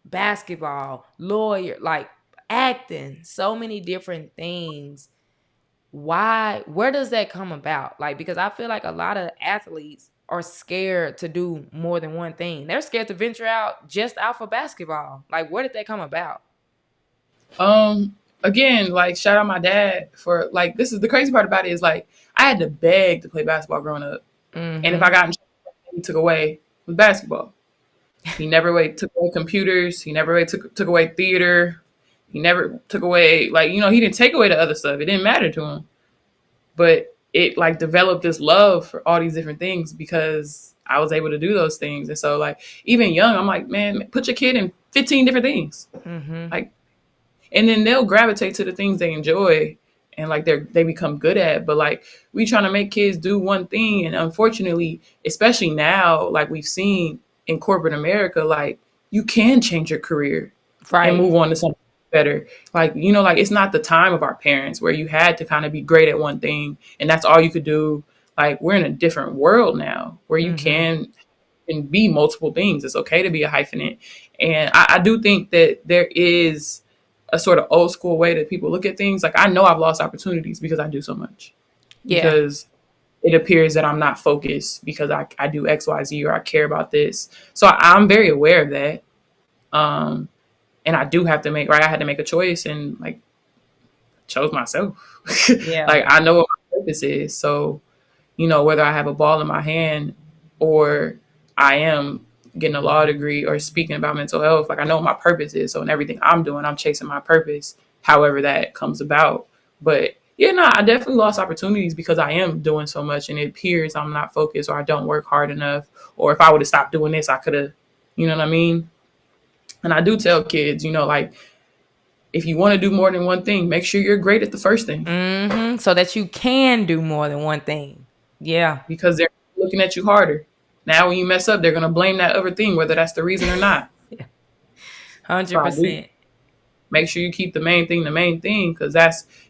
basketball, lawyer, acting, so many different things. Where does that come about? Because I feel like a lot of athletes are scared to do more than one thing. They're scared to venture out for basketball. Where did that come about? Again, shout out my dad for this is the crazy part about it is I had to beg to play basketball growing up. Mm-hmm. And if I got in trouble, he took away was basketball. He never took away computers. He never took away theater. He never took away he didn't take away the other stuff. It didn't matter to him. But it developed this love for all these different things because I was able to do those things. And so even young, I'm like, man, put your kid in 15 different things. Mm-hmm. And then they'll gravitate to the things they enjoy and they become good at. But we trying to make kids do one thing. And unfortunately, especially now, we've seen in corporate America, you can change your career and move on to something better. It's not the time of our parents where you had to kind of be great at one thing and that's all you could do. We're in a different world now where you can be multiple things. It's okay to be a hyphenate. And I do think that there is a sort of old school way that people look at things. Like I know I've lost opportunities because I do so much. Yeah. Because it appears that I'm not focused because I do X, Y, Z, or I care about this. So I'm very aware of that. Um, and I do have to make, right. I had to make a choice and like chose myself. Yeah. Like I know what my purpose is. So, whether I have a ball in my hand or I am getting a law degree or speaking about mental health, like I know what my purpose is. So in everything I'm doing, I'm chasing my purpose, however that comes about. But yeah, no, I definitely lost opportunities because I am doing so much and it appears I'm not focused or I don't work hard enough. Or if I would have stopped doing this, I could have, you know what I mean? And I do tell kids, like if you want to do more than one thing, make sure you're great at the first thing So that you can do more than one thing. Yeah. because they're looking at you harder. Now, when you mess up, they're going to blame that other thing, whether that's the reason or not. Yeah. So I do 100%. make sure you keep the main thing, because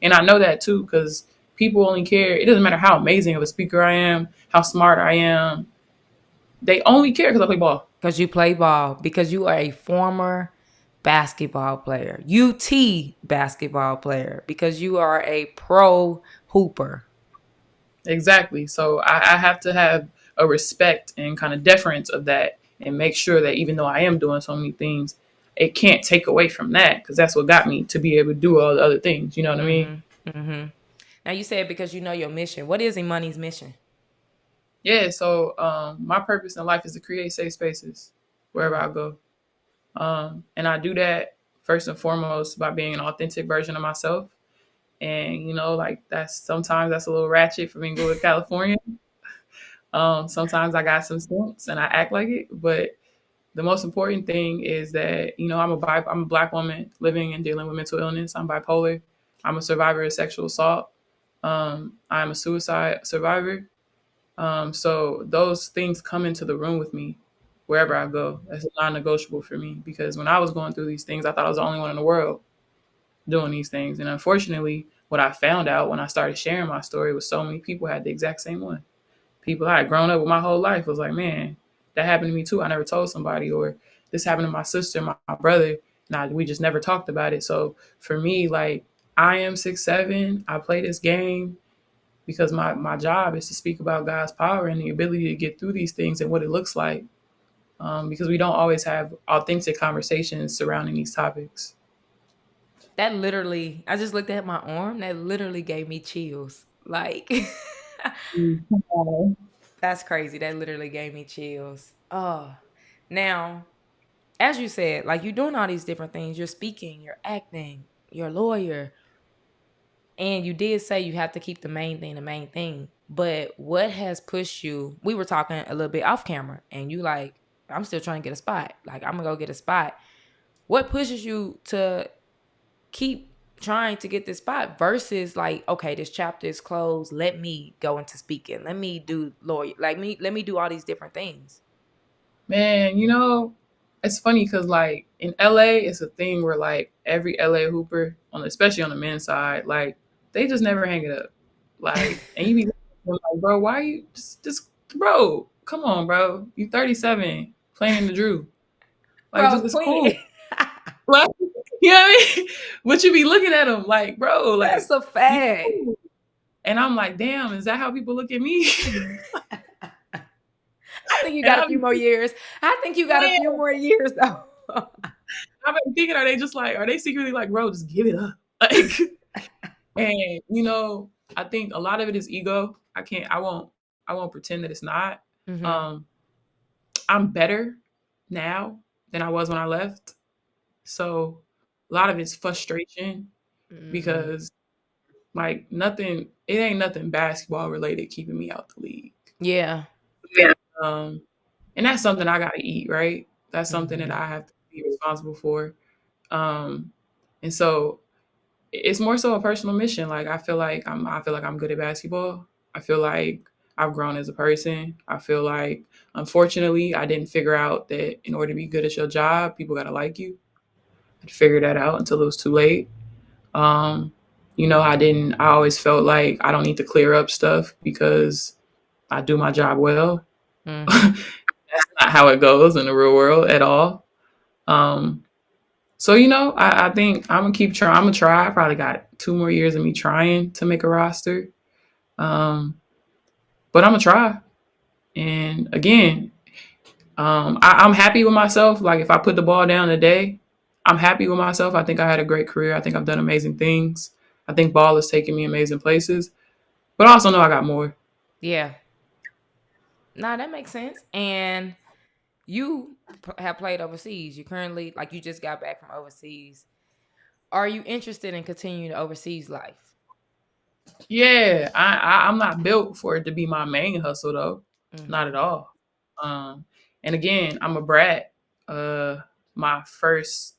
and I know that too, because people only care. It doesn't matter how amazing of a speaker I am, how smart I am. They only care because I play ball. Because you play ball, because you are a former basketball player, UT basketball player, because you are a pro hooper. Exactly. So I have to have a respect and kind of deference of that and make sure that even though I am doing so many things, it can't take away from that because that's what got me to be able to do all the other things. You know what I mean? Now you said because you know your mission. What is Imani's mission? Yeah. So my purpose in life is to create safe spaces wherever I go. And I do that first and foremost by being an authentic version of myself. And, like sometimes that's a little ratchet for me to go to California. Sometimes I got some sense and I act like it, but the most important thing is that I'm a Black woman living and dealing with mental illness. I'm bipolar. I'm a survivor of sexual assault. I'm a suicide survivor. So those things come into the room with me wherever I go. That's non-negotiable for me because when I was going through these things, I thought I was the only one in the world doing these things. And unfortunately, what I found out when I started sharing my story was so many people had the exact same one. People I had grown up with my whole life was like, man, that happened to me too. I never told somebody, or this happened to my sister, my brother. We just never talked about it. So for me, like I am 6'7". I play this game because my job is to speak about God's power and the ability to get through these things and what it looks like. Because we don't always have authentic conversations surrounding these topics. That literally, I just looked at my arm. That literally gave me chills. Like, that's crazy. That literally gave me chills. Oh, now, as you said, like you're doing all these different things. You're speaking, you're acting, you're a lawyer. And you did say you have to keep the main thing the main thing. But what has pushed you? We were talking a little bit off camera, and you like, I'm still trying to get a spot. Like, I'm going to go get a spot. What pushes you to keep trying to get this spot versus like, okay, this chapter is closed. Let me go into speaking. Let me do lawyer. Let me do all these different things. Man, it's funny because like in LA, it's a thing where like every LA hooper, especially on the men's side, like they just never hang it up. Like, and you be like, bro, why you just bro? Come on, bro. You 37 playing in the Drew. Like, Bro, just it's queen. cool. Like, you know what I mean? But you be looking at them like, bro, like That's a fact. cool. And I'm like, damn, is that how people look at me? I think you got a few more years. I think you got a few more years though. I've been thinking, are they secretly like, bro, just give it up? Like, and I think a lot of it is ego. I won't pretend that it's not. Um, I'm better now than I was when I left. So a lot of it's frustration because like it ain't nothing basketball related keeping me out the league. Yeah. Yeah. And that's something I gotta eat, right? That's something that I have to be responsible for. And so it's more so a personal mission. Like I feel like I'm good at basketball. I feel like I've grown as a person. I feel like unfortunately I didn't figure out that in order to be good at your job, people gotta like you. I figured that out until it was too late. I always felt like I don't need to clear up stuff because I do my job well. That's not how it goes in the real world at all. So, I think I'm gonna keep trying. I'm gonna try. I probably got 2 more years of me trying to make a roster. Um, but I'm gonna try. And again, I'm happy with myself. Like if I put the ball down today, I'm happy with myself. I think I had a great career. I think I've done amazing things. I think ball has taken me amazing places. But I also know I got more. Yeah. Nah, that makes sense. And you have played overseas. You currently, like, you just got back from overseas. Are you interested in continuing overseas life? Yeah, I'm not built for it to be my main hustle though, not at Mm-hmm. all. Um, and again, I'm a brat. My first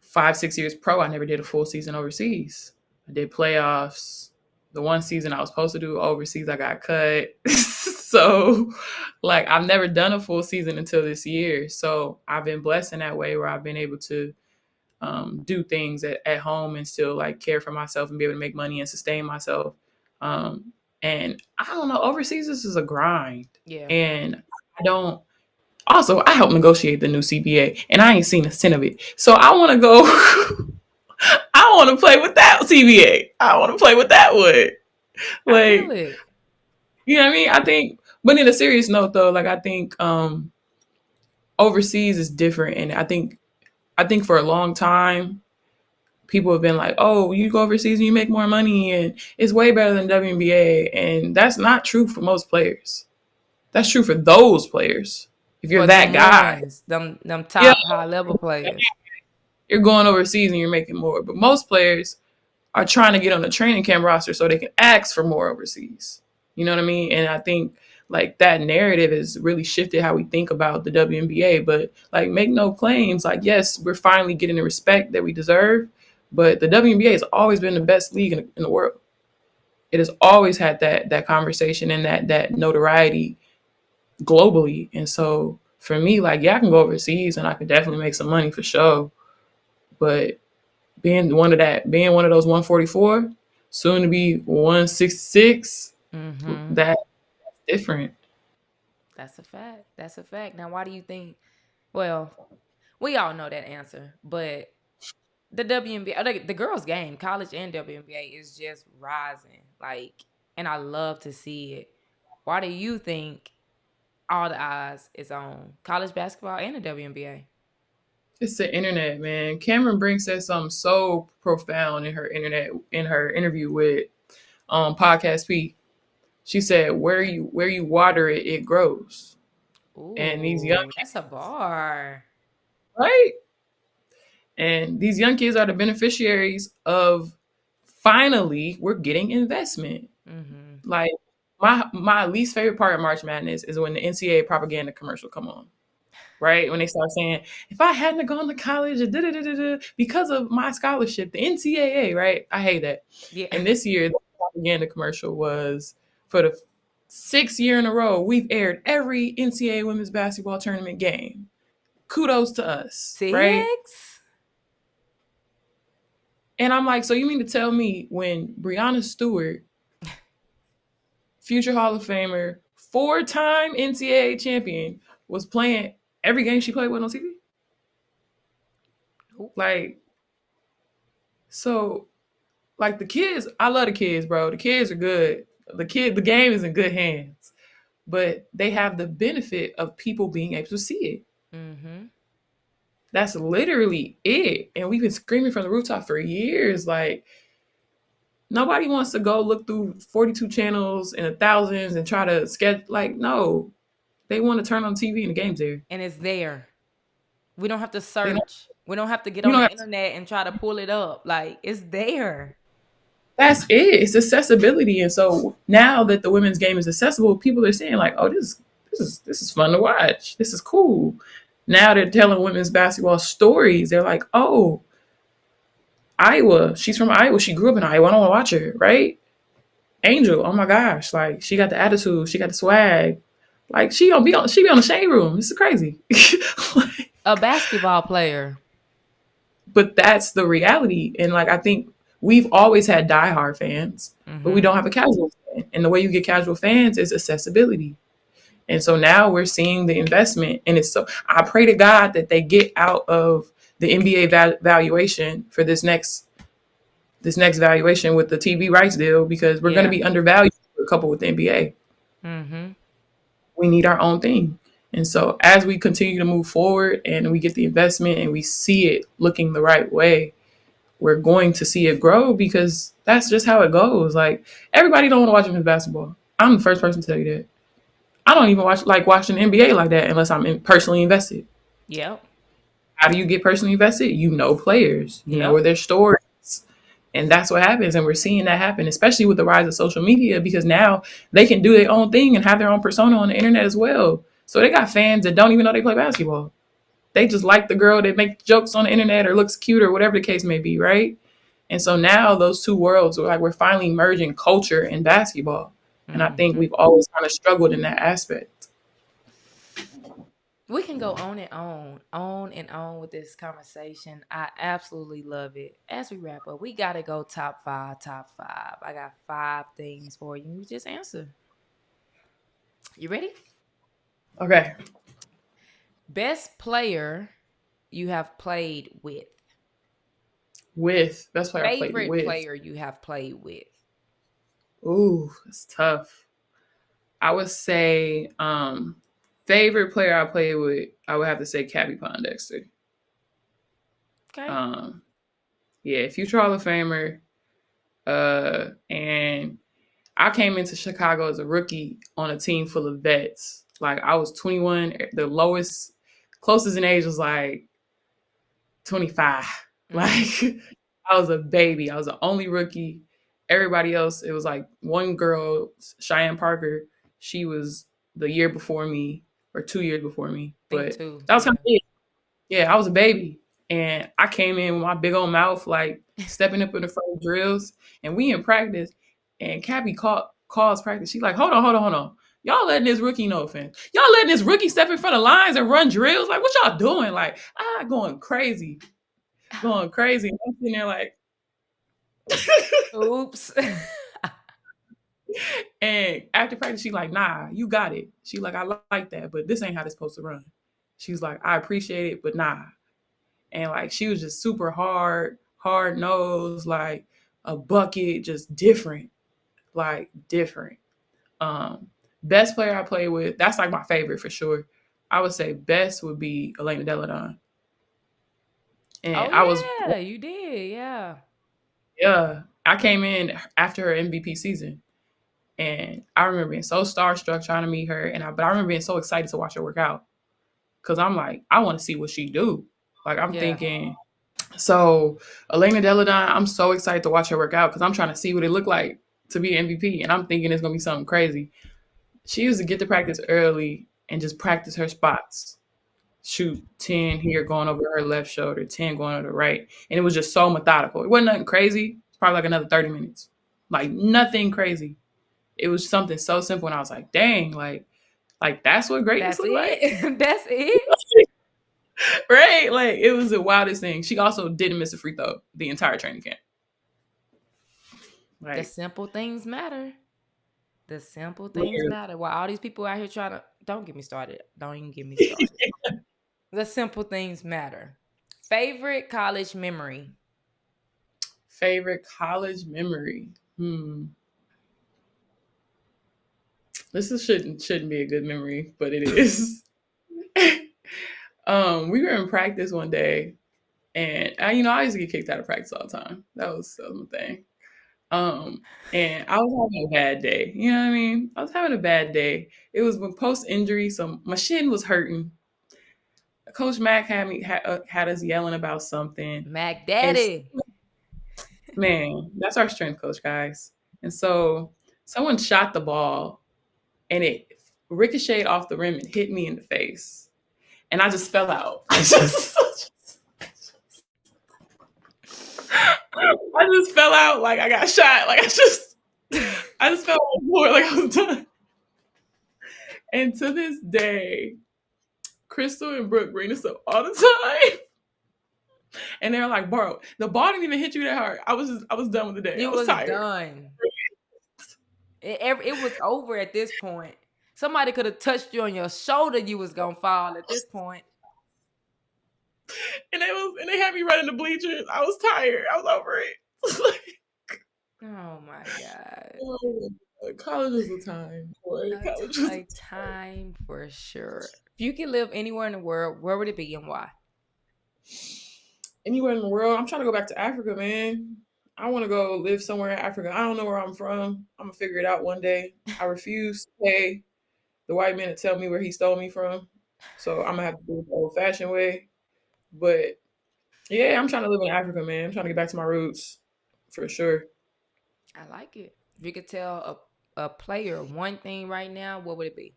5 6 years pro, I never did a full season overseas. I did playoffs. The one season I was supposed to do overseas, I got cut. So, like, I've never done a full season until this year. So I've been blessed in that way where I've been able to do things at home and still like care for myself and be able to make money and sustain myself. And I don't know, overseas this is a grind, Yeah. and I don't. Also, I helped negotiate the new CBA, and I ain't seen a cent of it. So I want to go. I want to play with that CBA. I want to play with that one. I feel Like, it. you know what I mean? I think, but in a serious note, though, like I think overseas is different, and I think for a long time people have been like, oh, you go overseas and you make more money and it's way better than WNBA. And that's not true for most players. That's true for those players. If you're For that them guy, ones, them yeah, top high level players. you're going overseas and you're making more. But most players are trying to get on the training camp roster so they can ask for more overseas. You know what I mean? And I think like that narrative has really shifted how we think about the WNBA. But like, make no claims. Like, yes, we're finally getting the respect that we deserve. But the WNBA has always been the best league in the world. It has always had that conversation and that notoriety globally. And so for me, like, yeah, I can go overseas and I can definitely make some money for sure. But being one of those 144, soon to be 166, Mm-hmm. that's different. That's a fact. That's a fact. Now, why do you think? Well, we all know that answer, but the WNBA, the girls' game, college and WNBA, is just rising. Like, and I love to see it. Why do you think all the eyes is on college basketball and the WNBA? It's the internet, man. Cameron Brink said something so profound in her interview with Podcast P. She said, "Where you water it, it grows." And these young Ooh, that's a bar. right, and these young kids are the beneficiaries of finally we're getting investment. Mm-hmm. Like my least favorite part of March Madness is when the NCAA propaganda commercial come on. Right? When they start saying, if I hadn't gone to college, because of my scholarship, the NCAA, right? I hate that. Yeah. And this year, the propaganda commercial was for the 6th year in a row, we've aired every NCAA women's basketball tournament game. Kudos to us, right? 6? And I'm like, so you mean to tell me when Breonna Stewart, future Hall of Famer, 4-time NCAA champion, was playing every game she played with on TV? Nope. Like, so like the kids, I love the kids, bro. The kids are good. The game is in good hands, but they have the benefit of people being able to see it. Mm-hmm. That's literally it. And we've been screaming from the rooftop for years. Like nobody wants to go look through 42 channels and the thousands and try to sketch. Like no, they want to turn on TV and the game's there. And it's there. We don't have to They don't. search. We don't have to get You on don't the have to. internet and try to pull it up. Like, it's there. That's it. It's accessibility. And so now that the women's game is accessible, people are saying like, "Oh, this is fun to watch. This is cool." Now they're telling women's basketball stories. They're like, "Oh, Iowa. She's from Iowa. She grew up in Iowa. I don't want to watch her, right?" Angel. Oh my gosh, like she got the attitude. She got the swag. Like she be on the shade room. This is crazy. Like, A basketball player. but that's the reality. And like I think we've always had diehard fans, but we Mm-hmm. don't have a casual fan. And the way you get casual fans is accessibility. And so now we're seeing the investment, and it's so I pray to God that they get out of the NBA valuation for this next valuation with the TV rights deal because we're going to Yeah. be undervalued for a couple with the NBA. Mm-hmm. We need our own thing. And so as we continue to move forward and we get the investment and we see it looking the right way, we're going to see it grow because that's just how it goes. Like everybody don't want to watch women's basketball. I'm the first person to tell you that. I don't even like watching the NBA like that unless I'm personally invested. Yep. How do you get personally invested? You know players, you know where Yep. their stories, and that's what happens. And we're seeing that happen, especially with the rise of social media, because now they can do their own thing and have their own persona on the internet as well. So they got fans that don't even know they play basketball. They just like the girl that makes jokes on the internet or looks cute or whatever the case may be, right? And so now those two worlds are like we're finally merging culture and basketball. And I think Mm-hmm. we've always kind of struggled in that aspect. We can go on and on with this conversation. I absolutely love it. As we wrap up, we gotta go top five, top five. I got 5 things for you. You just answer. You ready? Okay. Best player you have played with. With best player I played Favorite with. player you have played with. Ooh, it's tough. I would say favorite player I played with, I would have to say Cappy Pondexter. Okay. Um, yeah, future Hall of Famer. And I came into Chicago as a rookie on a team full of vets. Like I was 21. The lowest, closest in age was like 25. Mm-hmm. Like I was a baby. I was the only rookie. Everybody else, it was like one girl, Cheyenne Parker. She was the year before me or 2 years before me. Think But too. that was kind Yeah. of it. Yeah, I was a baby. And I came in with my big old mouth, like stepping up in the front of drills. And we in practice. And Cappy calls practice. She's like, hold on, hold on, hold on. Y'all letting this rookie, no offense. Y'all letting this rookie step in front of lines and run drills? Like, what y'all doing? Like, going crazy. Going crazy. And I'm sitting there like, Oops. and after practice, she like, nah, you got it. She like, I like that, but this ain't how this supposed to run. She's like, I appreciate it, but nah. And like, she was just super hard nosed, like a bucket, just different, like different. Um, Best player I play with, that's like my favorite for sure. I would say best would be Elena Deladon. Oh And I was, yeah, you did. Yeah. yeah, I came in after her MVP season. And I remember being so starstruck trying to meet her, but I remember being so excited to watch her work out because I'm like, I want to see what she do. Like I'm Yeah. thinking, so Elena Deladon, I'm so excited to watch her work out because I'm trying to see what it looked like to be MVP, and I'm thinking it's gonna be something crazy. She used to get to practice early and just practice her spots, shoot 10 here going over her left shoulder, 10 going over the right, and it was just so methodical. It wasn't nothing crazy. It's probably like another 30 minutes, like nothing crazy. It was something so simple, and I was like, dang, like that's what greatness That's look like, it. That's it. right? Like it was the wildest thing. She also didn't miss a free throw the entire training camp. The Like simple things matter. The simple things literally. matter. While all these people out here trying to, don't get me started. Don't even get me started. The simple things matter. Favorite college memory. Favorite college memory. Shouldn't be a good memory, but it is. We were in practice one day, and I used to get kicked out of practice all the time. That was my thing. Um, and I was having a bad day. You know what I mean? I was having a bad day. It was when post injury, so my shin was hurting. Coach Mack had us yelling about something, Mac and Daddy. man, that's our strength coach, guys. And so someone shot the ball, and it ricocheted off the rim and hit me in the face, and I just fell out. I just fell out like I got shot. Like I just fell on the floor like I was done. And to this day, Crystal and Brooke bring this up all the time. And they're like, bro, the ball didn't even hit you that hard. I was done with the day. I You was was tired. done. It was over at this point. Somebody could have touched you on your shoulder. You was gonna fall at this point. And they had me running the bleachers. I was tired. I was over it. Oh my God. Oh, college is a time. Boy. College is A time for sure. If you could live anywhere in the world, where would it be and why? anywhere in the world. I'm trying to go back to Africa, man. I want to go live somewhere in Africa. I don't know where I'm from. I'm gonna figure it out one day. I refuse to pay the white man to tell me where he stole me from. So I'm gonna have to do it the old fashioned way. But yeah, I'm trying to live in Africa, man. I'm trying to get back to my roots for sure. I like it. If you could tell a player one thing right now, what would it be?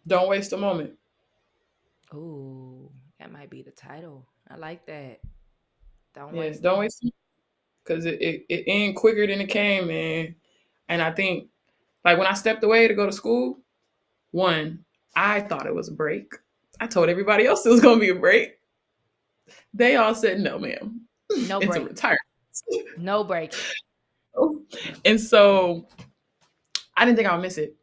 Don't waste a moment. Ooh, that might be the title. I like that. Don't Yeah, waste don't them. waste because it ended quicker than it came, man. And I think like when I stepped away to go to school, one, I thought it was a break. I told everybody else it was gonna be a break. They all said no, ma'am. No It's a break. retirement. No break. And so I didn't think I would miss it.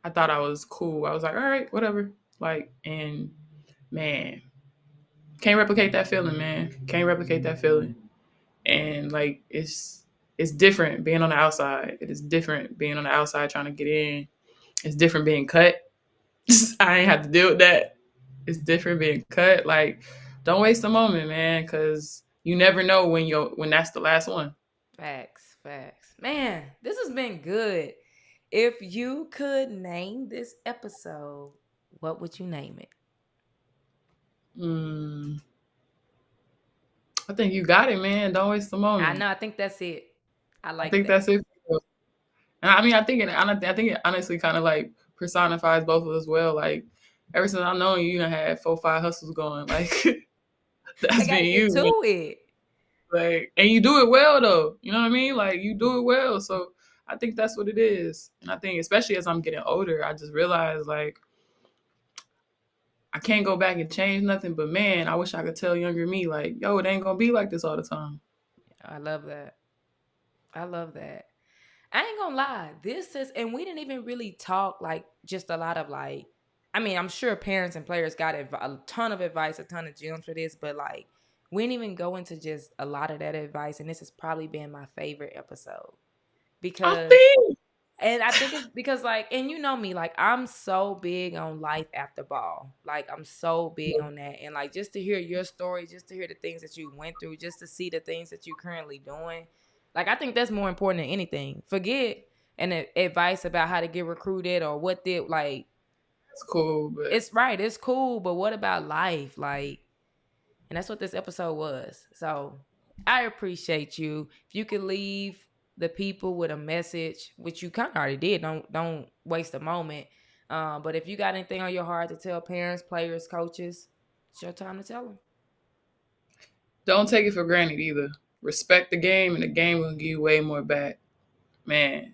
I thought I was cool. I was like, all right, whatever. Like, and man, can't replicate that feeling, man. Can't replicate that feeling. And like it's different being on the outside. It is different being on the outside trying to get in. It's different being cut. I ain't have to deal with that. It's different being cut. Like, don't waste a moment, man, because you never know when that's the last one. Facts. Facts. Man, this has been good. If you could name this episode, what would you name it? Mm, I think you got it, man. Don't waste a I moment. know. I think that's it. I I like think that. that's it. And I mean, I think it honestly kind of like personifies both of us well. Like ever since I know you, you done had 4-5 hustles going. Like I that's gotta been get you. to it. Like, and you do it well though. You know what I mean? Like you do it well. So I think that's what it is. And I think especially as I'm getting older, I just realize like I can't go back and change nothing. But man, I wish I could tell younger me like, yo, it ain't gonna be like this all the time. I love that. I love that. I ain't gonna lie. This is, and we didn't even really talk like just a lot of like, I mean, I'm sure parents and players got a ton of advice, a ton of gems for this, but like, we didn't even go into just a lot of that advice. And this has probably been my favorite episode I because, think. and I think it's because like, and you know me, like, I'm so big on life after ball. Like, I'm so big on that. And like, just to hear your story, just to hear the things that you went through, just to see the things that you're currently doing. Like, I think that's more important than anything. Forget advice about how to get recruited or what did, like, It's cool, but it's right, it's cool, but what about life? Like, and that's what this episode was. So I appreciate you. If you could leave the people with a message, which you kind of already did, don't waste a moment. But if you got anything on your heart to tell parents, players, coaches, it's your time to tell them. don't take it for granted either. Respect the game, and the game will give you way more back. Man,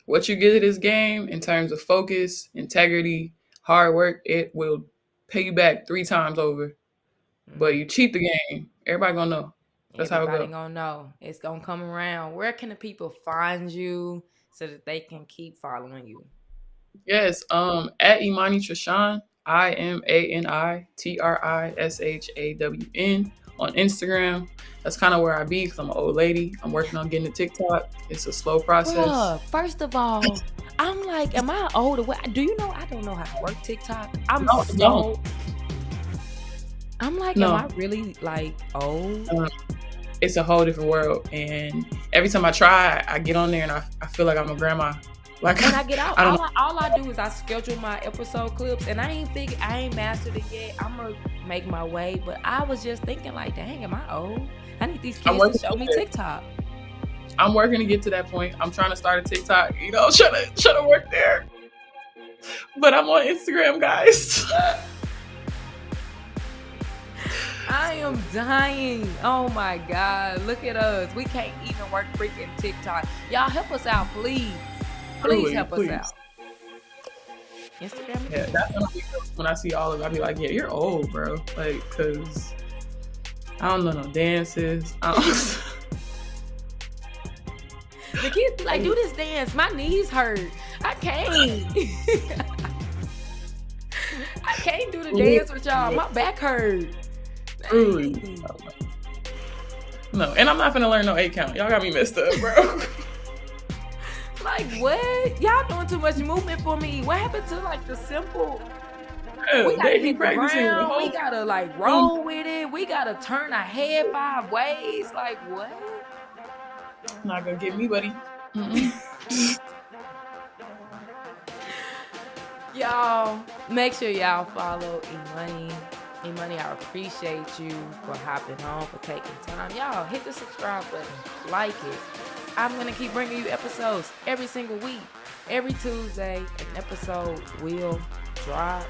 what you get to this game in terms of focus, integrity, hard work, it will pay you back 3 times over. But you cheat the game, everybody gonna know. That's how it Everybody go. gonna know. It's gonna come around. Where can the people find you so that they can keep following you? Yes, at Imani Trishawn, IMANITRISHAWN on Instagram. That's kind of where I be because I'm an old lady. I'm working on getting to TikTok. It's a slow process. Bruh, first of all, I'm like, am I old? Do you know I don't know how to work TikTok? I'm like, No. am I really like old? It's a whole different world, and every time I try, I get on there and I feel like I'm a grandma. Like When I get out, I don't know. all I do is I schedule my episode clips, and I ain't mastered it yet. I'm gonna make my way, but I was just thinking like, dang, am I old? I need these kids to show me TikTok. I'm working to get to that point. I'm trying to start a TikTok, trying to work there. But I'm on Instagram, guys. I am dying. Oh my God. Look at us. We can't even work freaking TikTok. Y'all help us out, please. Please help us out. Instagram? Yeah, that's gonna be when I see all of it, I'll be like, yeah, you're old, bro. Like, cause I don't know no dances. The kids be like, do this dance. My knees hurt. I can't. I can't do the dance with y'all. My back hurt. Truly. No, and I'm not gonna learn no 8 count. Y'all got me messed up, bro. Like what? Y'all doing too much movement for me. What happened to like the simple? Yeah, We gotta they be hit the practicing the ground. whole. We gotta like roll with it. We gotta turn our head 5 ways. Like what? Not gonna get me, buddy. Y'all, make sure y'all follow Imani. Imani, I appreciate you for hopping on, for taking time. Y'all, hit the subscribe button. Like it. I'm going to keep bringing you episodes every single week. Every Tuesday, an episode will drop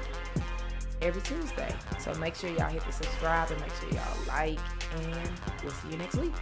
every Tuesday. So make sure y'all hit the subscribe and make sure y'all like. And we'll see you next week.